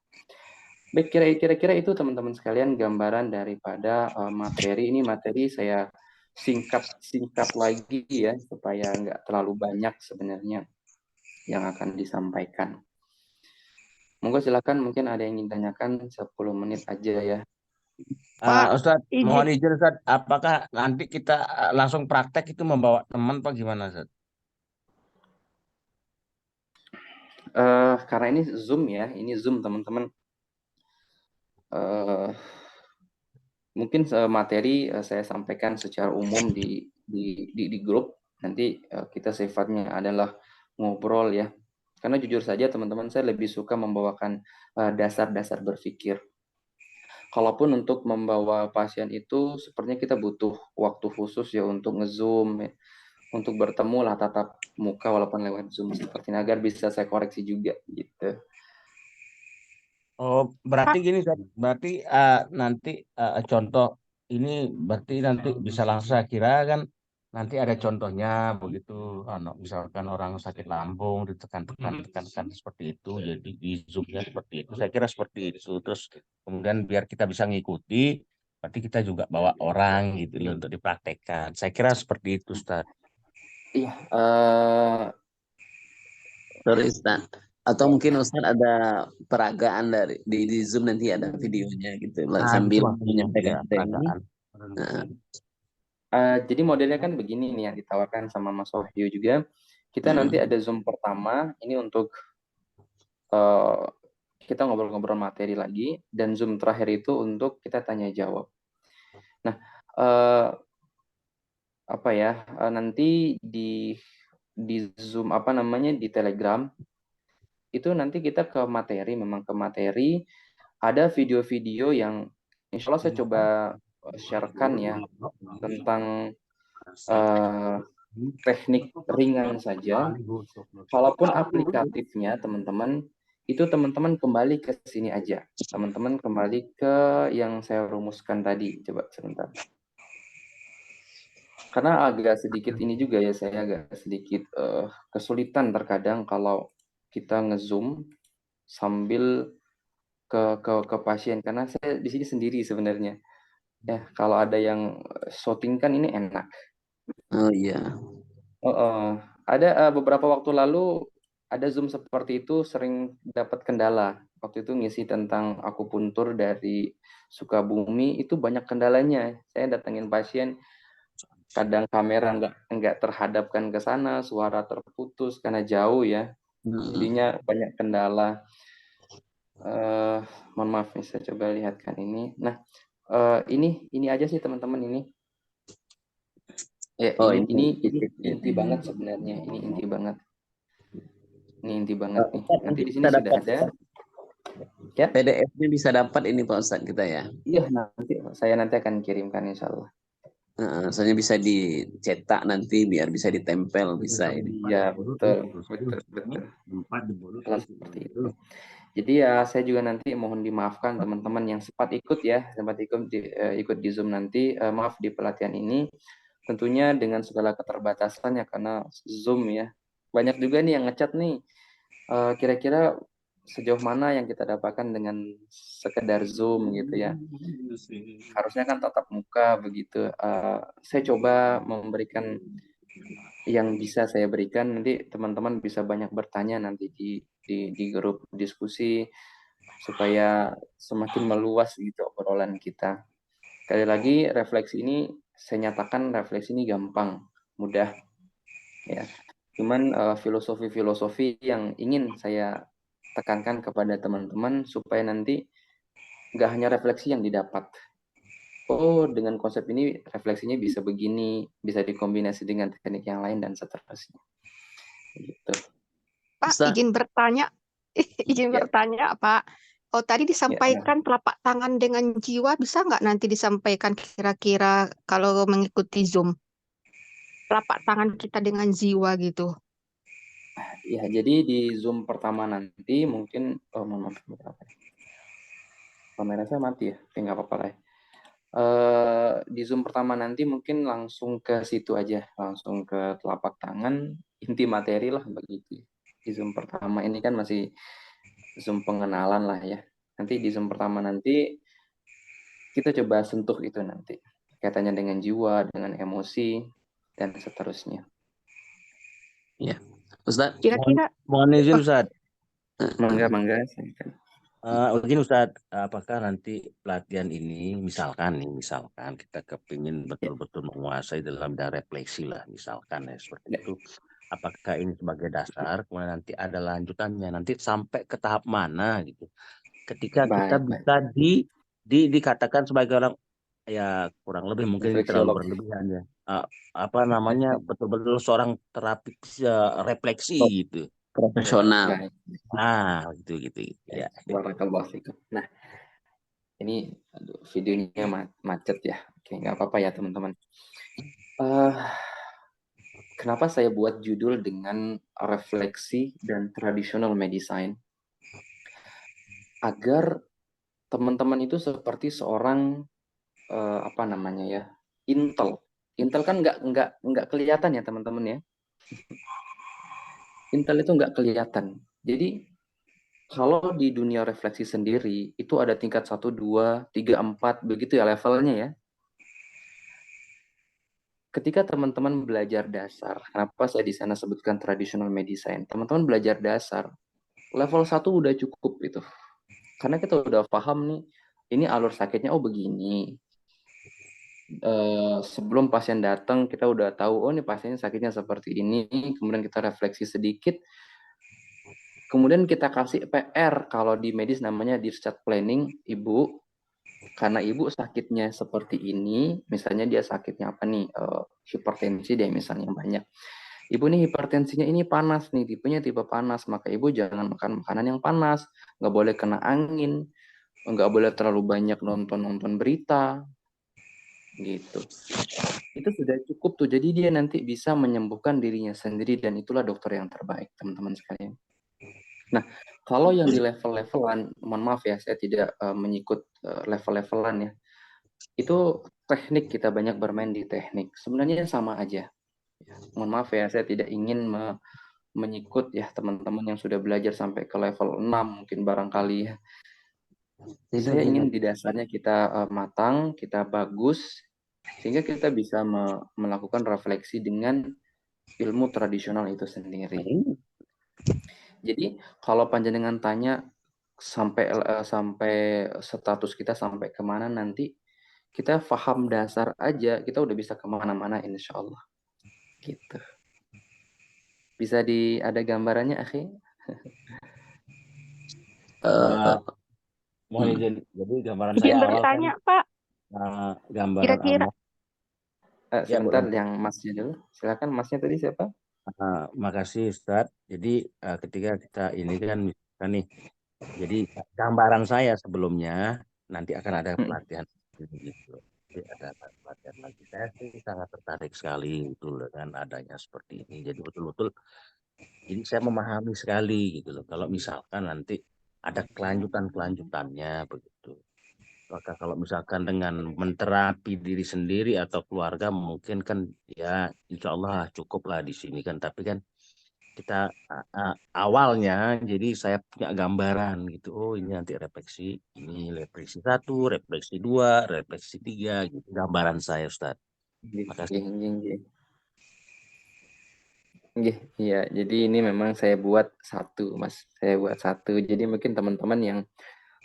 Baik, kira-kira itu teman-teman sekalian gambaran daripada materi. Ini materi saya singkat lagi ya, supaya nggak terlalu banyak sebenarnya yang akan disampaikan. Monggo silakan, mungkin ada yang ingin tanyakan 10 menit aja ya. Pak, Ustadz, mohon izin. izin Ustadz, apakah nanti kita langsung praktek itu membawa teman apa gimana Ustadz? Karena ini Zoom ya, ini Zoom teman-teman. Mungkin materi saya sampaikan secara umum di grup. Nanti kita sifatnya adalah ngobrol ya. Karena jujur saja teman-teman, saya lebih suka membawakan dasar-dasar berpikir. Kalaupun untuk membawa pasien itu sepertinya kita butuh waktu khusus ya untuk nge-zoom ya. Untuk bertemu lah tatap muka walaupun lewat Zoom seperti ini, agar bisa saya koreksi juga gitu. Oh, berarti gini Ustadz, berarti nanti contoh ini berarti nanti bisa langsung, saya kira kan nanti ada contohnya begitu, misalkan orang sakit lambung ditekan seperti itu, jadi di Zoom-nya seperti itu, saya kira seperti itu. Terus kemudian biar kita bisa ngikuti, berarti kita juga bawa orang gitu loh untuk dipraktekkan. Saya kira seperti itu Ustadz. Iya, Sorry Ustaz. Atau mungkin Ustaz ada peragaan di Zoom, nanti ada videonya gitu lah, sambil menyampaikan materi. Jadi modelnya kan begini nih yang ditawarkan sama Mas Wahyu juga. Kita nanti ada Zoom pertama, ini untuk kita ngobrol-ngobrol materi lagi, dan Zoom terakhir itu untuk kita tanya jawab. Nah, nanti di Zoom di Telegram itu nanti kita ke materi, memang ke materi, ada video-video yang insya Allah saya coba sharekan ya, tentang teknik ringan saja. Kalaupun aplikatifnya teman-teman, itu teman-teman kembali ke sini aja. Teman-teman kembali ke yang saya rumuskan tadi. Coba sebentar. Karena agak sedikit ini juga ya, saya agak sedikit kesulitan terkadang kalau kita nge-zoom sambil ke pasien, karena saya di sini sendiri sebenarnya. Ya, kalau ada yang shooting kan ini enak. Oh iya. Ada beberapa waktu lalu ada Zoom seperti itu, sering dapat kendala. Waktu itu ngisi tentang akupuntur dari Sukabumi, itu banyak kendalanya. Saya datangin pasien, kadang kamera nggak terhadapkan ke sana, suara terputus karena jauh ya. Jadinya banyak kendala. Mohon maaf nih, saya coba lihatkan ini. Nah, ini aja sih teman-teman ini. Ya, ini inti banget sebenarnya. Ini inti banget. Ini inti banget nih. Nanti di sini sudah ada. Ya. PDF-nya bisa dapat ini Pak Ustadz kita ya. Iya, saya nanti akan kirimkan insya Allah. Soalnya bisa dicetak nanti biar bisa ditempel, bisa ini. Iya, betul. Seperti itu. Jadi ya saya juga nanti mohon dimaafkan teman-teman yang sempat ikut ikut di Zoom nanti. Maaf di pelatihan ini. Tentunya dengan segala keterbatasannya karena Zoom ya. Banyak juga nih yang ngechat nih. Kira-kira sejauh mana yang kita dapatkan dengan sekedar Zoom gitu ya. Harusnya kan tatap muka begitu. Saya coba memberikan yang bisa saya berikan, nanti teman-teman bisa banyak bertanya nanti di grup diskusi supaya semakin meluas gitu obrolan kita. Sekali lagi, refleksi ini saya nyatakan refleksi ini gampang, mudah ya. Cuman filosofi-filosofi yang ingin saya tekankan kepada teman-teman supaya nanti nggak hanya refleksi yang didapat. Oh, dengan konsep ini refleksinya bisa begini, bisa dikombinasi dengan teknik yang lain dan seterusnya. Gitu. Pak, izin bertanya, bertanya Pak. Oh, tadi disampaikan telapak tangan dengan jiwa, bisa nggak nanti disampaikan kira-kira kalau mengikuti Zoom? telapak tangan kita dengan jiwa gitu. Ya, jadi di Zoom pertama nanti mungkin, mohon maaf, kamera saya mati ya, tapi nggak apa-apa lah ya. Di Zoom pertama nanti mungkin langsung ke situ aja, langsung ke telapak tangan, inti materi lah begitu. Di Zoom pertama ini kan masih Zoom pengenalan lah ya. Nanti di Zoom pertama nanti kita coba sentuh itu nanti. Kaitannya dengan jiwa, dengan emosi, dan seterusnya. Ya, Ustadz. Kira-kira Mohon izin Ustadz. Mangga. Izin Ustadz, apakah nanti pelatihan ini misalkan kita kepingin betul-betul menguasai dalam bidang refleksi lah, misalkan ya seperti itu. Apakah ini sebagai dasar, kemudian nanti ada lanjutannya, nanti sampai ke tahap mana gitu. Ketika kita bisa dikatakan sebagai orang ya kurang lebih mungkin ini terlalu berlebihan ya. Betul-betul seorang terapi refleksi gitu. Profesional. Gitu. Ya. Barakallahu fikum. Nah, ini videonya macet ya. Oke, nggak apa-apa ya teman-teman. Kenapa saya buat judul dengan refleksi dan traditional medicine? Agar teman-teman itu seperti seorang intel. Intel kan nggak kelihatan ya teman-teman ya. Intel itu nggak kelihatan. Jadi kalau di dunia refleksi sendiri itu ada tingkat 1, 2, 3, 4 begitu ya levelnya ya. Ketika teman-teman belajar dasar, kenapa saya di sana sebutkan traditional medicine? Teman-teman belajar dasar, level 1 udah cukup itu. Karena kita udah paham nih, ini alur sakitnya begini. Sebelum pasien datang kita udah tahu, ini pasiennya sakitnya seperti ini, kemudian kita refleksi sedikit, kemudian kita kasih PR, kalau di medis namanya discharge planning, ibu, karena ibu sakitnya seperti ini, misalnya dia sakitnya apa nih, hipertensi deh misalnya banyak, ibu nih hipertensinya ini panas nih, tipenya tipe panas, maka ibu jangan makan makanan yang panas, nggak boleh kena angin, nggak boleh terlalu banyak nonton berita, gitu. Itu sudah cukup tuh, jadi dia nanti bisa menyembuhkan dirinya sendiri, dan itulah dokter yang terbaik teman-teman sekalian. Nah, kalau yang di level-levelan, mohon maaf ya, saya tidak menyikut level-levelan ya, itu teknik, kita banyak bermain di teknik, sebenarnya sama aja. Mohon maaf ya, saya tidak ingin menyikut ya teman-teman yang sudah belajar sampai ke level 6 mungkin barangkali ya. Saya ingin di dasarnya kita matang, kita bagus, sehingga kita bisa melakukan refleksi dengan ilmu tradisional itu sendiri. Jadi kalau panjenengan tanya sampai status kita sampai kemana nanti, kita paham dasar aja, kita udah bisa kemana-mana insya Allah. Gitu. Bisa ada gambarannya, Akhi? Mohon izin, jadi gambaran Izin saya awal bertanya, kan Pak. gambaran Kira-kira sebentar, yang masnya dulu. Silakan, masnya tadi siapa? Makasih Ustadz. Jadi ketika kita ini kan nih, jadi gambaran saya sebelumnya nanti akan ada pelatihan gitu. Jadi ada pelatihan lagi. Saya sih sangat tertarik sekali itu dengan adanya seperti ini. Jadi betul-betul ini saya memahami sekali gitu loh. Kalau misalkan nanti ada kelanjutannya begitu. Maka kalau misalkan dengan menterapi diri sendiri atau keluarga mungkin kan ya insya Allah cukup lah di sini kan. Tapi kan kita awalnya jadi saya punya gambaran gitu. Oh ini nanti refleksi, ini refleksi 1, refleksi 2, refleksi 3 gitu. Gambaran saya Ustadz. Makasih. Iya, jadi ini memang saya buat satu, Mas. Saya buat satu. Jadi mungkin teman-teman yang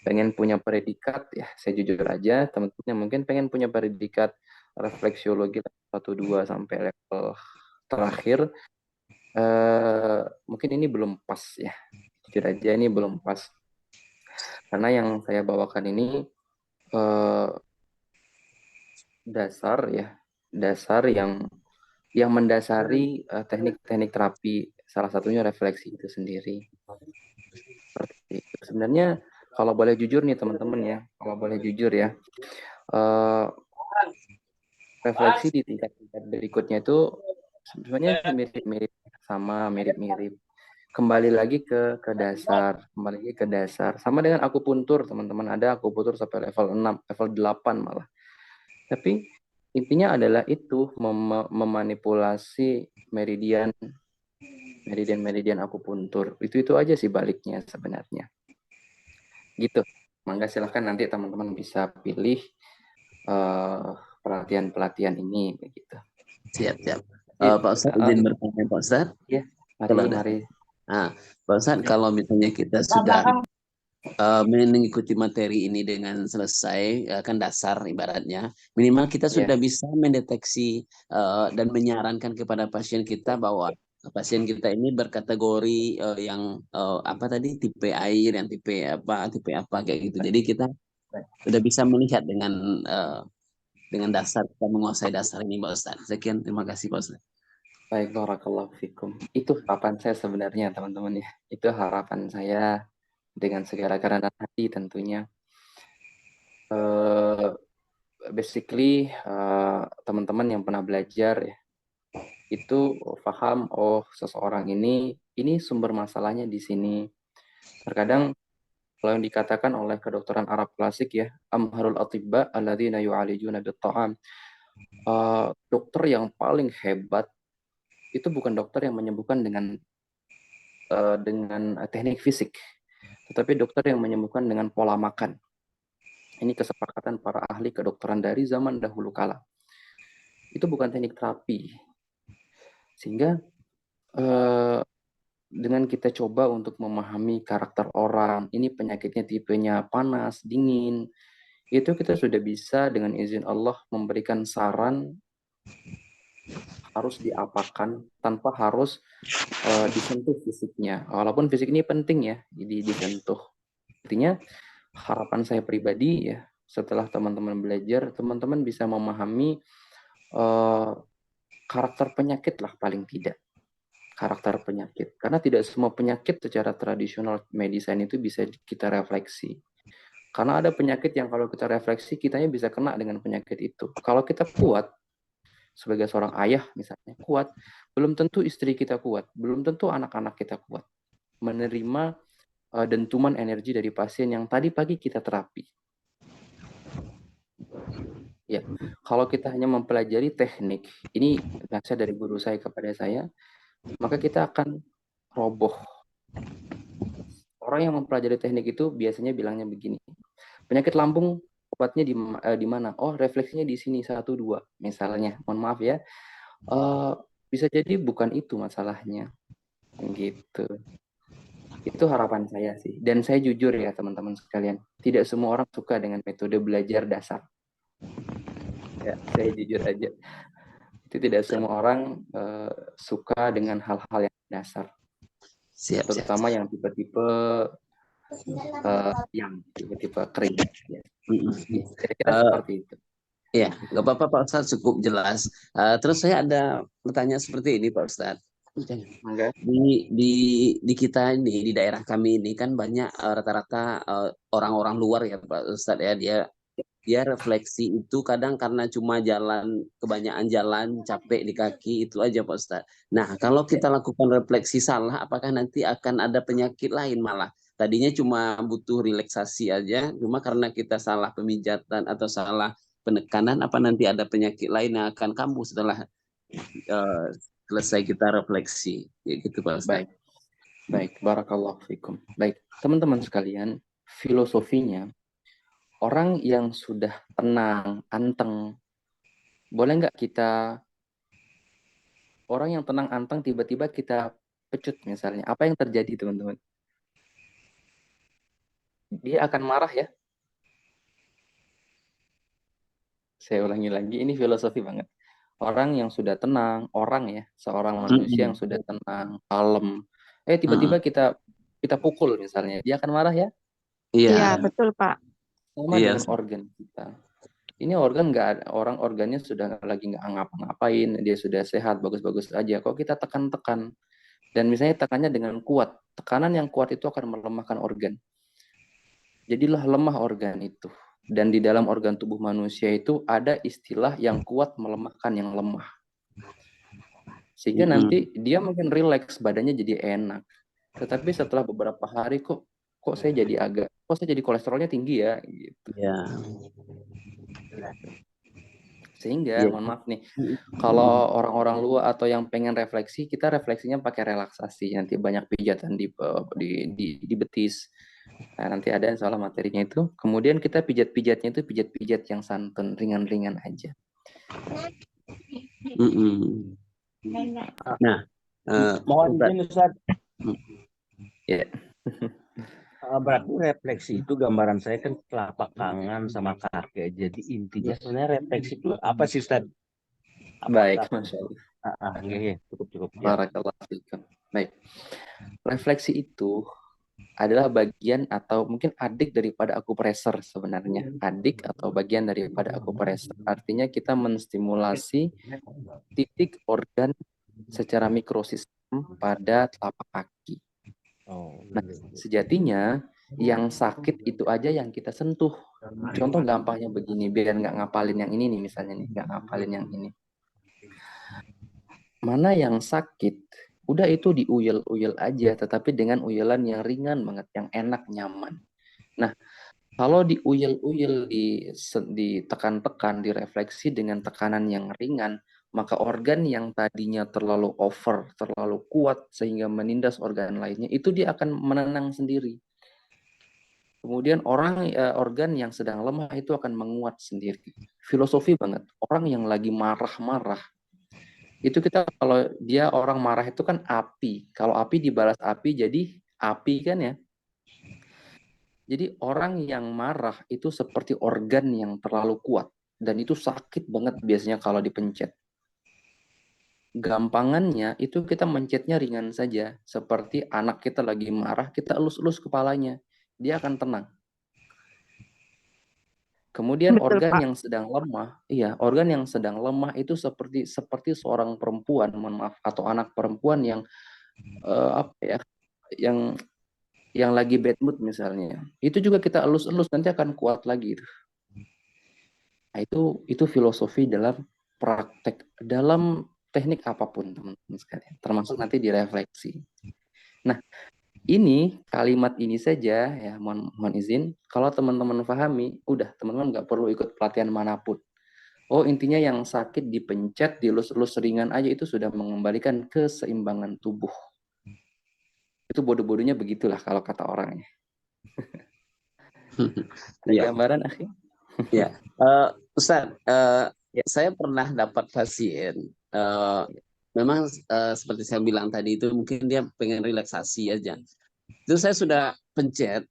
pengen punya predikat, ya saya jujur aja, teman-teman yang mungkin pengen punya predikat refleksiologi 1, 2 sampai level terakhir, mungkin ini belum pas ya. Jujur aja ini belum pas. Karena yang saya bawakan ini dasar yang mendasari teknik-teknik terapi, salah satunya refleksi itu sendiri. Seperti itu. Sebenarnya kalau boleh jujur nih teman-teman ya, refleksi di tingkat berikutnya itu Sebenarnya mirip-mirip, sama mirip-mirip. Kembali lagi ke dasar, kembali lagi ke dasar. Sama dengan akupuntur, teman-teman. Ada akupuntur sampai level 6, level 8 malah. Tapi intinya adalah itu memanipulasi meridian akupuntur. Itu aja sih baliknya sebenarnya. Gitu. Mangga silahkan nanti teman-teman bisa pilih pelatihan-pelatihan ini begitu. Siap. Pak Ustadz izin bertanya Pak Ustadz. Ya, mari. Nah, Pak Ustadz kalau misalnya kita sudah mengikuti materi ini dengan selesai, kan dasar ibaratnya, minimal kita sudah bisa mendeteksi dan menyarankan kepada pasien kita bahwa pasien kita ini berkategori yang apa tadi, tipe air, yang tipe apa kayak gitu. Jadi kita sudah bisa melihat dengan dasar, kita menguasai dasar ini Pak Ustadz. Sekian, terima kasih Pak Ustadz. Baik, barakallahu fikum. Itu harapan saya sebenarnya teman-teman ya. Itu harapan saya dengan segala kerendahan hati tentunya. Basically teman-teman yang pernah belajar ya, itu paham seseorang ini sumber masalahnya di sini. Terkadang kalau yang dikatakan oleh kedokteran Arab klasik ya, amharul atibba alladzina yu'alijuna bit-ta'am. Dokter yang paling hebat itu bukan dokter yang menyembuhkan dengan teknik fisik, tetapi dokter yang menyembuhkan dengan pola makan. Ini kesepakatan para ahli kedokteran dari zaman dahulu kala. Itu bukan teknik terapi. Sehingga dengan kita coba untuk memahami karakter orang, ini penyakitnya tipenya panas, dingin, itu kita sudah bisa dengan izin Allah memberikan saran harus diapakan tanpa harus disentuh fisiknya. Walaupun fisik ini penting ya, disentuh. Artinya harapan saya pribadi ya, setelah teman-teman belajar, teman-teman bisa memahami karakter penyakit lah paling tidak. Karakter penyakit. Karena tidak semua penyakit secara tradisional medicine itu bisa kita refleksi. Karena ada penyakit yang kalau kita refleksi, kitanya bisa kena dengan penyakit itu. Kalau kita kuat, sebagai seorang ayah misalnya, kuat, belum tentu istri kita kuat, belum tentu anak-anak kita kuat. Menerima dentuman energi dari pasien yang tadi pagi kita terapi. Ya, kalau kita hanya mempelajari teknik, ini nasihat dari guru saya kepada saya, maka kita akan roboh. Orang yang mempelajari teknik itu biasanya bilangnya begini, penyakit lambung obatnya di mana? Oh, refleksinya di sini 1, 2 misalnya. Mohon maaf ya. Bisa jadi bukan itu masalahnya. Gitu. Itu harapan saya sih. Dan saya jujur ya teman-teman sekalian, tidak semua orang suka dengan metode belajar dasar. Ya, saya jujur aja. Itu tidak semua orang suka dengan hal-hal yang dasar. Terutama yang tipe-tipe yang tipe-tipe kering. Ya. Kira-kira seperti itu. Ya, nggak apa-apa Pak Ustadz, cukup jelas. Terus saya ada pertanyaan seperti ini Pak Ustadz. Di kita ini, di daerah kami ini kan banyak rata-rata orang-orang luar ya Pak Ustadz ya, dia refleksi itu kadang karena cuma kebanyakan jalan, capek di kaki, itu aja Pak Ustadz. Nah, kalau kita lakukan refleksi salah, apakah nanti akan ada penyakit lain malah? Tadinya cuma butuh relaksasi aja, cuma karena kita salah pemijatan atau salah penekanan, apa nanti ada penyakit lain yang akan kambuh setelah selesai kita refleksi, gitu Pak Ustadz. Baik, barakallahu fikum. Baik, teman-teman sekalian, filosofinya orang yang sudah tenang, anteng, boleh nggak kita, orang yang tenang, anteng, tiba-tiba kita pecut misalnya, apa yang terjadi teman-teman? Dia akan marah ya. Saya ulangi lagi, ini filosofi banget. Orang yang sudah tenang, seorang manusia yang sudah tenang, kalem, tiba-tiba kita pukul misalnya, dia akan marah ya? Iya, betul Pak. Sama dengan organ kita. Ini organ organnya sudah lagi nggak ngapa-ngapain, dia sudah sehat, bagus-bagus aja. Kok kita tekan-tekan, dan misalnya tekannya dengan kuat, tekanan yang kuat itu akan melemahkan organ. Jadilah lemah organ itu. Dan di dalam organ tubuh manusia itu ada istilah yang kuat melemahkan yang lemah. Sehingga nanti dia mungkin rileks, badannya jadi enak. Tetapi setelah beberapa hari kok saya jadi kolesterolnya tinggi ya gitu. Ya. Sehingga mohon maaf nih, kalau orang-orang luar atau yang pengen refleksi, kita refleksinya pakai relaksasi. Nanti banyak pijatan di betis. Nah, nanti ada insya Allah materinya itu. Kemudian kita pijat-pijatnya itu pijat-pijat yang santun, ringan-ringan aja. Nah, mohon izin Ustaz. Ya. Berarti refleksi itu gambaran saya kan telapak tangan sama kaki. Jadi intinya sebenarnya refleksi itu apa sih Ustaz? Baik, Masya Allah. Iya, cukup. Barakallahu fikum. Baik. Refleksi itu adalah bagian atau mungkin adik daripada akupresur sebenarnya. Adik atau bagian daripada akupresur. Artinya kita menstimulasi titik organ secara mikrosistem pada telapak kaki. Nah, sejatinya yang sakit itu aja yang kita sentuh. Contoh gampangnya begini, biar nggak ngapalin yang ini nih misalnya nih, nggak ngapalin yang ini. Mana yang sakit, udah itu diuyel-uyel aja, tetapi dengan uyelan yang ringan banget, yang enak, nyaman. Nah, kalau diuyel-uyel, ditekan-tekan, direfleksi dengan tekanan yang ringan, maka organ yang tadinya terlalu over, terlalu kuat sehingga menindas organ lainnya, itu dia akan menenang sendiri. Kemudian organ yang sedang lemah itu akan menguat sendiri. Filosofi banget. Orang yang lagi marah-marah, itu kita kalau dia orang marah itu kan api. Kalau api dibalas api jadi api kan ya. Jadi orang yang marah itu seperti organ yang terlalu kuat. Dan itu sakit banget biasanya kalau dipencet. Gampangannya itu kita mencetnya ringan saja. Seperti anak kita lagi marah, kita elus-elus kepalanya. Dia akan tenang. Kemudian Betul, organ Pak. yang sedang lemah, organ yang sedang lemah itu seperti seorang perempuan, mohon maaf, atau anak perempuan yang yang lagi bad mood misalnya. Itu juga kita elus-elus nanti akan kuat lagi itu. Nah, itu filosofi dalam praktek, dalam teknik apapun teman-teman sekalian, termasuk nanti direfleksi. Nah, ini kalimat ini saja ya, mohon izin, kalau teman-teman pahami, udah teman-teman nggak perlu ikut pelatihan manapun. Oh, intinya yang sakit dipencet, dilus-elus ringan aja itu sudah mengembalikan keseimbangan tubuh. Itu bodoh-bodohnya begitulah kalau kata orangnya. Ya. Gambaran akhir. Ya, Ustaz, saya pernah dapat pasien. Memang seperti saya bilang tadi itu mungkin dia pengen relaksasi aja. Itu saya sudah pencet,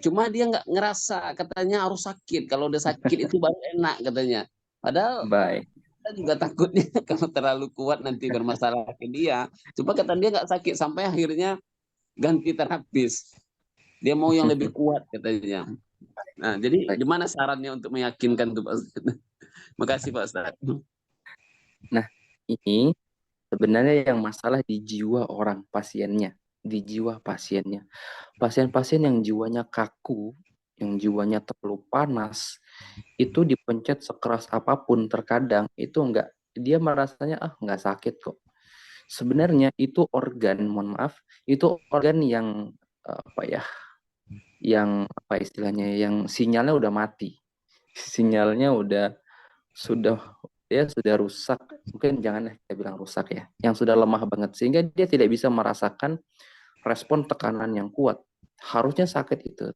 cuma dia nggak ngerasa, katanya harus sakit. Kalau udah sakit itu baru enak katanya. Padahal kita juga takutnya kalau terlalu kuat nanti bermasalah ke dia. Coba kata dia nggak sakit sampai akhirnya ganti terapis. Dia mau yang lebih kuat katanya. Nah, jadi gimana sarannya untuk meyakinkan tuh Pak Ustaz? Makasih Pak Ustaz. Nah, ini sebenarnya yang masalah di jiwa orang pasiennya, di jiwa pasiennya. Pasien-pasien yang jiwanya kaku, yang jiwanya terlalu panas, itu dipencet sekeras apapun terkadang itu dia merasanya nggak sakit kok. Sebenarnya itu organ, mohon maaf, itu organ yang istilahnya, yang sinyalnya udah mati, sinyalnya sudah rusak, mungkin jangan kita bilang rusak ya, yang sudah lemah banget sehingga dia tidak bisa merasakan respon tekanan yang kuat. Harusnya sakit itu.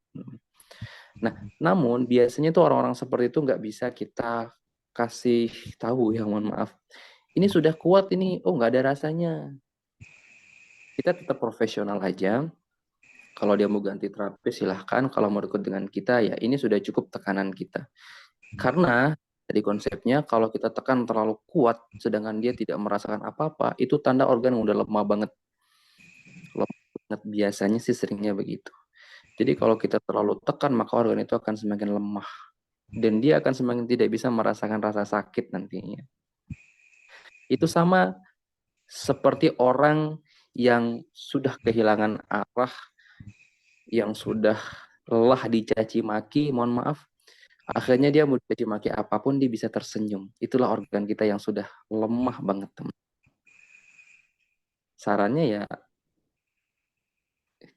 Nah, namun biasanya tuh orang-orang seperti itu nggak bisa kita kasih tahu ya, mohon maaf. Ini sudah kuat ini, nggak ada rasanya. Kita tetap profesional aja. Kalau dia mau ganti terapis silahkan, kalau mau ikut dengan kita ya ini sudah cukup tekanan kita. Karena dari konsepnya kalau kita tekan terlalu kuat sedangkan dia tidak merasakan apa-apa, itu tanda organ udah lemah banget. Lemah banget biasanya sih seringnya begitu. Jadi kalau kita terlalu tekan maka organ itu akan semakin lemah dan dia akan semakin tidak bisa merasakan rasa sakit nantinya. Itu sama seperti orang yang sudah kehilangan arah, yang sudah lelah dicaci maki, mohon maaf, akhirnya dia mau dicaci maki apapun dia bisa tersenyum. Itulah organ kita yang sudah lemah banget, teman. sarannya ya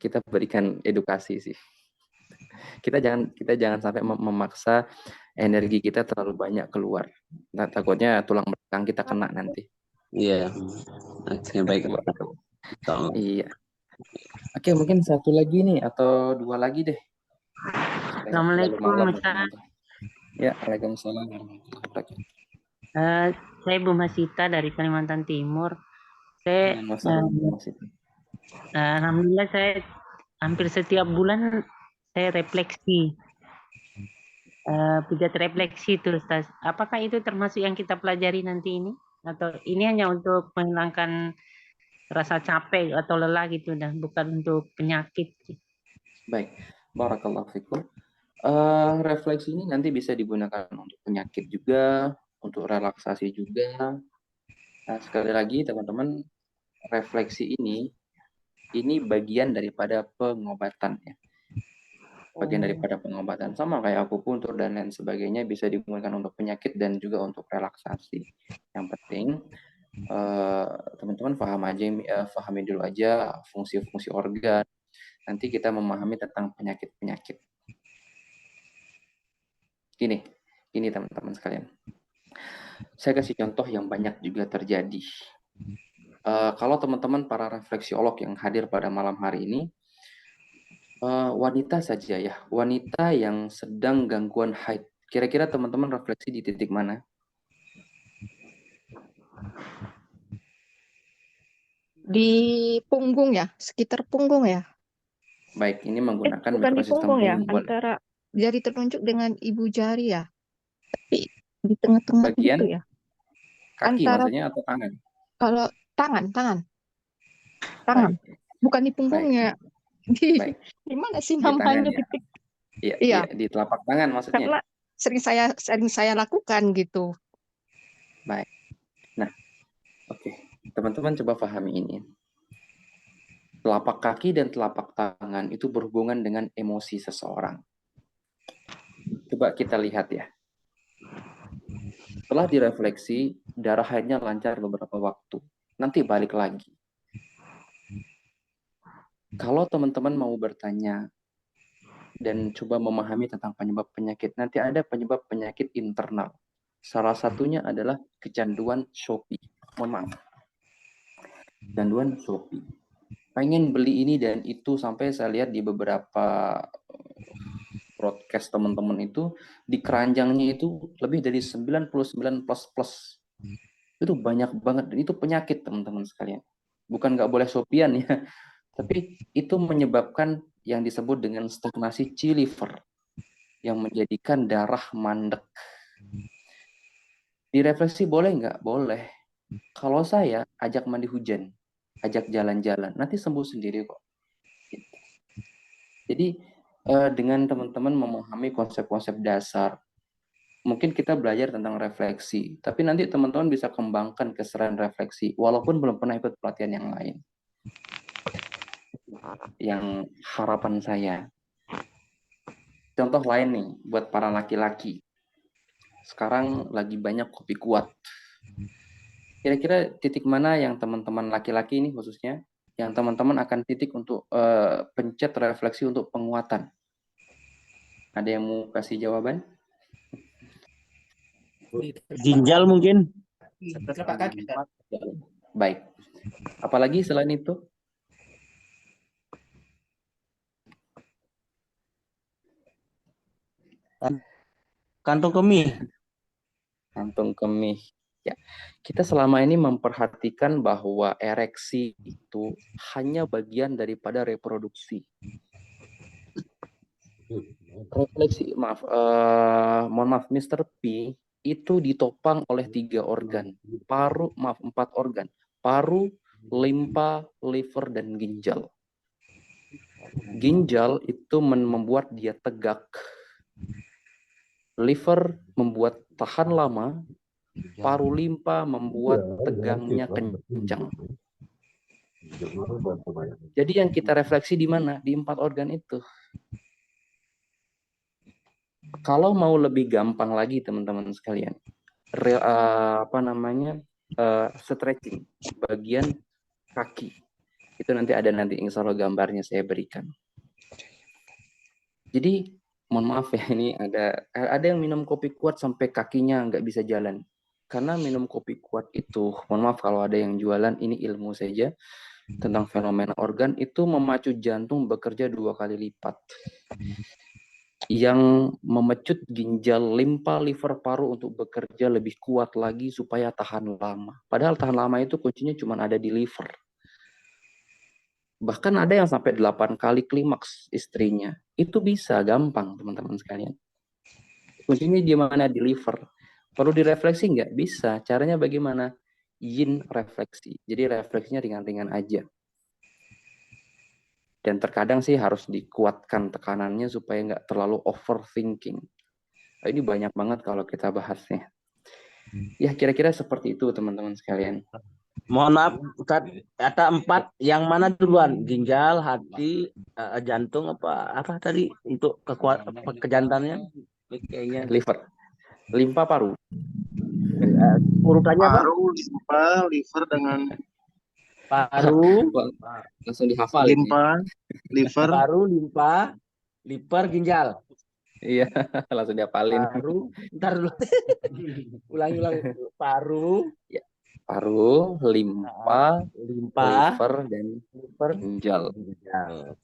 kita berikan edukasi sih. Kita jangan sampai memaksa energi kita terlalu banyak keluar. Nah, takutnya tulang belakang kita kena nanti. Iya. Oke, baik Pak. Iya. Oke, mungkin satu lagi nih atau dua lagi deh. Assalamualaikum Ustaz. Ya, Waalaikumsalam warahmatullahi wabarakatuh. Saya Bu Masita dari Kalimantan Timur. Saya alhamdulillah saya hampir setiap bulan saya refleksi. Pijat refleksi itu Ustaz. Apakah itu termasuk yang kita pelajari nanti ini? Atau ini hanya untuk menghilangkan rasa capek atau lelah gitu dan bukan untuk penyakit? Baik, barakallahu fikum. Refleksi ini nanti bisa digunakan untuk penyakit juga, untuk relaksasi juga. Nah, sekali lagi teman-teman, refleksi ini bagian daripada pengobatan ya. Bagian daripada pengobatan, sama kayak akupuntur dan lain sebagainya, bisa digunakan untuk penyakit dan juga untuk relaksasi. Yang penting teman-teman pahami dulu aja fungsi-fungsi organ. Nanti kita memahami tentang penyakit-penyakit. Gini teman-teman sekalian. Saya kasih contoh yang banyak juga terjadi. Kalau teman-teman para refleksiolog yang hadir pada malam hari ini, wanita saja ya, wanita yang sedang gangguan haid. Kira-kira teman-teman refleksi di titik mana? Di punggung ya, sekitar punggung ya. Baik, ini menggunakan Bukan di mikrosistem punggung ya, punggung. antara jari telunjuk dengan ibu jari ya. Tapi di tengah-tengah Bagian gitu ya. kaki Antara maksudnya atau tangan? kalau tangan. Baik. Bukan di punggungnya. Baik. Di mana sih Di tangan namanya ya. titik? Iya, di telapak tangan maksudnya. Karena sering saya lakukan gitu. Baik. Nah, oke. Teman-teman coba pahami ini. Telapak kaki dan telapak tangan itu berhubungan dengan emosi seseorang. Coba kita lihat ya. Setelah direfleksi, darah haidnya lancar beberapa waktu. Nanti balik lagi. Kalau teman-teman mau bertanya dan coba memahami tentang penyebab penyakit, nanti ada penyebab penyakit internal. Salah satunya adalah kecanduan Shopee. Mohon maaf. Kecanduan Shopee. Pengen beli ini dan itu, sampai saya lihat di beberapa broadcast teman-teman itu, di keranjangnya itu lebih dari 99 plus. Itu banyak banget, dan itu penyakit teman-teman sekalian. Bukan nggak boleh Shopeean ya, tapi itu menyebabkan yang disebut dengan stagnasi chi liver, yang menjadikan darah mandek. Direfleksi boleh nggak? Boleh. Kalau saya ajak mandi hujan, ajak jalan-jalan, nanti sembuh sendiri kok. Jadi dengan teman-teman memahami konsep-konsep dasar, mungkin kita belajar tentang refleksi, tapi nanti teman-teman bisa kembangkan keseruan refleksi, walaupun belum pernah ikut pelatihan yang lain. Yang harapan saya, contoh lain nih buat para laki-laki, sekarang lagi banyak kopi kuat. Kira-kira titik mana yang teman-teman laki-laki ini khususnya, yang teman-teman akan titik untuk pencet refleksi untuk penguatan? Ada yang mau kasih jawaban? Ginjal mungkin. Baik. Apalagi selain itu? Kantong kemih. Kantong kemih. Ya, kita selama ini memperhatikan bahwa ereksi itu hanya bagian daripada reproduksi. Refleksi, mohon maaf, Mr. P itu ditopang oleh 3 organ, 4 organ, paru, limpa, liver, dan ginjal. Ginjal itu membuat dia tegak, liver membuat tahan lama, paru limpa membuat tegangnya kencang. Jadi yang kita refleksi di mana? Di 4 organ itu. Kalau mau lebih gampang lagi teman-teman sekalian, stretching bagian kaki. Itu nanti ada insya Allah gambarnya saya berikan. Jadi mohon maaf ya, ini ada yang minum kopi kuat sampai kakinya nggak bisa jalan. Karena minum kopi kuat itu, mohon maaf kalau ada yang jualan, ini ilmu saja tentang fenomena organ, itu memacu jantung bekerja 2 kali lipat. Yang memecut ginjal, limpa, liver, paru untuk bekerja lebih kuat lagi supaya tahan lama. Padahal tahan lama itu kuncinya cuma ada di liver. Bahkan ada yang sampai 8 kali klimaks istrinya. Itu bisa, gampang teman-teman sekalian. Kuncinya di mana? Di liver. Perlu direfleksi nggak? Bisa. Caranya bagaimana? Yin refleksi. Jadi refleksinya ringan-ringan aja. Dan terkadang sih harus dikuatkan tekanannya supaya nggak terlalu overthinking. Ini banyak banget kalau kita bahasnya. Ya kira-kira seperti itu teman-teman sekalian. Mohon maaf, Ustaz, kata 4, yang mana duluan? Ginjal, hati, jantung, apa tadi untuk kejantannya? Kayaknya Liver, limpa, paru. Urutannya apa? Paru, limpa, liver dengan Paru, langsung dihafal. limpa, liver, paru, limpa, liver, ginjal. Iya, langsung dihafalin. Paru, ntar dulu. Ulangi. Paru, ya. Paru, limpa, liver, dan ginjal.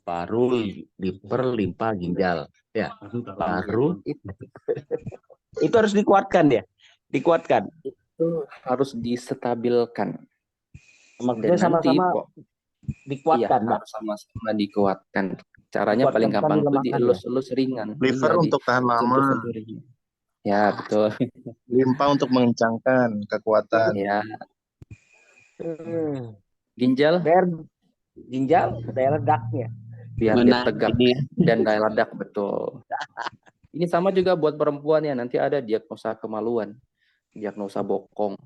Paru, liver, limpa, ginjal. Ya, paru. Itu harus dikuatkan ya? Dikuatkan. Itu harus disetabilkan. Maksudnya sama-sama dikuatkan. Iya, sama-sama dikuatkan. Caranya paling gampang itu dielus-elus ringan. Liver untuk tahan lama. Ya, betul. Limpa untuk mengencangkan kekuatan. Ya. Ginjal? Ginjal daya ledaknya. Biar dia tegak dan daya ledak, betul. Ini sama juga buat perempuan ya, nanti ada diagnosa kemaluan, diagnosa bokong.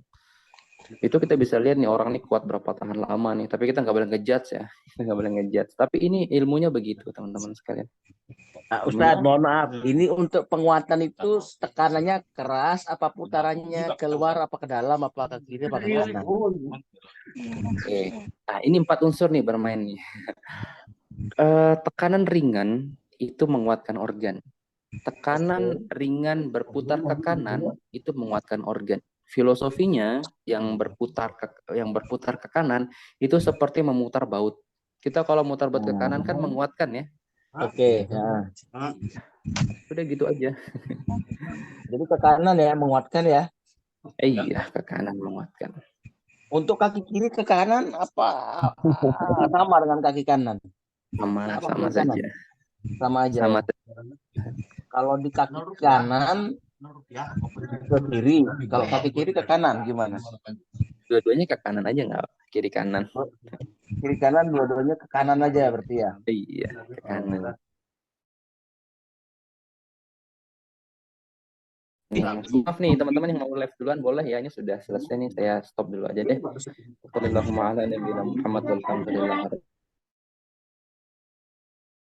Itu kita bisa lihat nih orang nih kuat berapa tahan lama nih, tapi kita nggak boleh ngejudge ya, kita nggak boleh ngejudge. Tapi ini ilmunya begitu teman-teman sekalian. Ustadz, mohon maaf, ini untuk penguatan itu tekanannya keras, apa putarannya keluar, apa ke dalam, apa ke kiri, apa ke kanan? Oke, nah ini 4 unsur nih bermain nih. Tekanan ringan itu menguatkan organ. Tekanan ringan berputar ke kanan itu menguatkan organ. Filosofinya yang berputar ke kanan itu seperti memutar baut. Kita kalau mutar baut ke kanan kan menguatkan ya. Oke. Ya. Udah gitu aja. Jadi ke kanan ya, menguatkan ya. Iya, ke kanan menguatkan. Untuk kaki kiri ke kanan apa sama dengan kaki kanan? Sama saja. Sama aja. Sama. Kalau di kaki kanan ke kiri, kalau kaki kiri ke kanan gimana? Dua-duanya ke kanan aja nggak kiri kanan. Kiri kanan dua-duanya ke kanan aja berarti ya? Iya, ke kanan. Maaf nih teman-teman yang mau live duluan boleh ya, ini sudah selesai nih, saya stop dulu aja deh.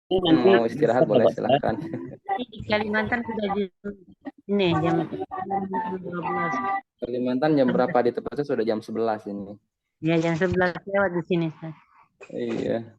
Mau istirahat boleh, silahkan. Di Kalimantan sudah ini jam 12. Kalimantan jam berapa? Di tempatnya sudah jam 11 ini. Ya jam 11 lewat di sini. Iya.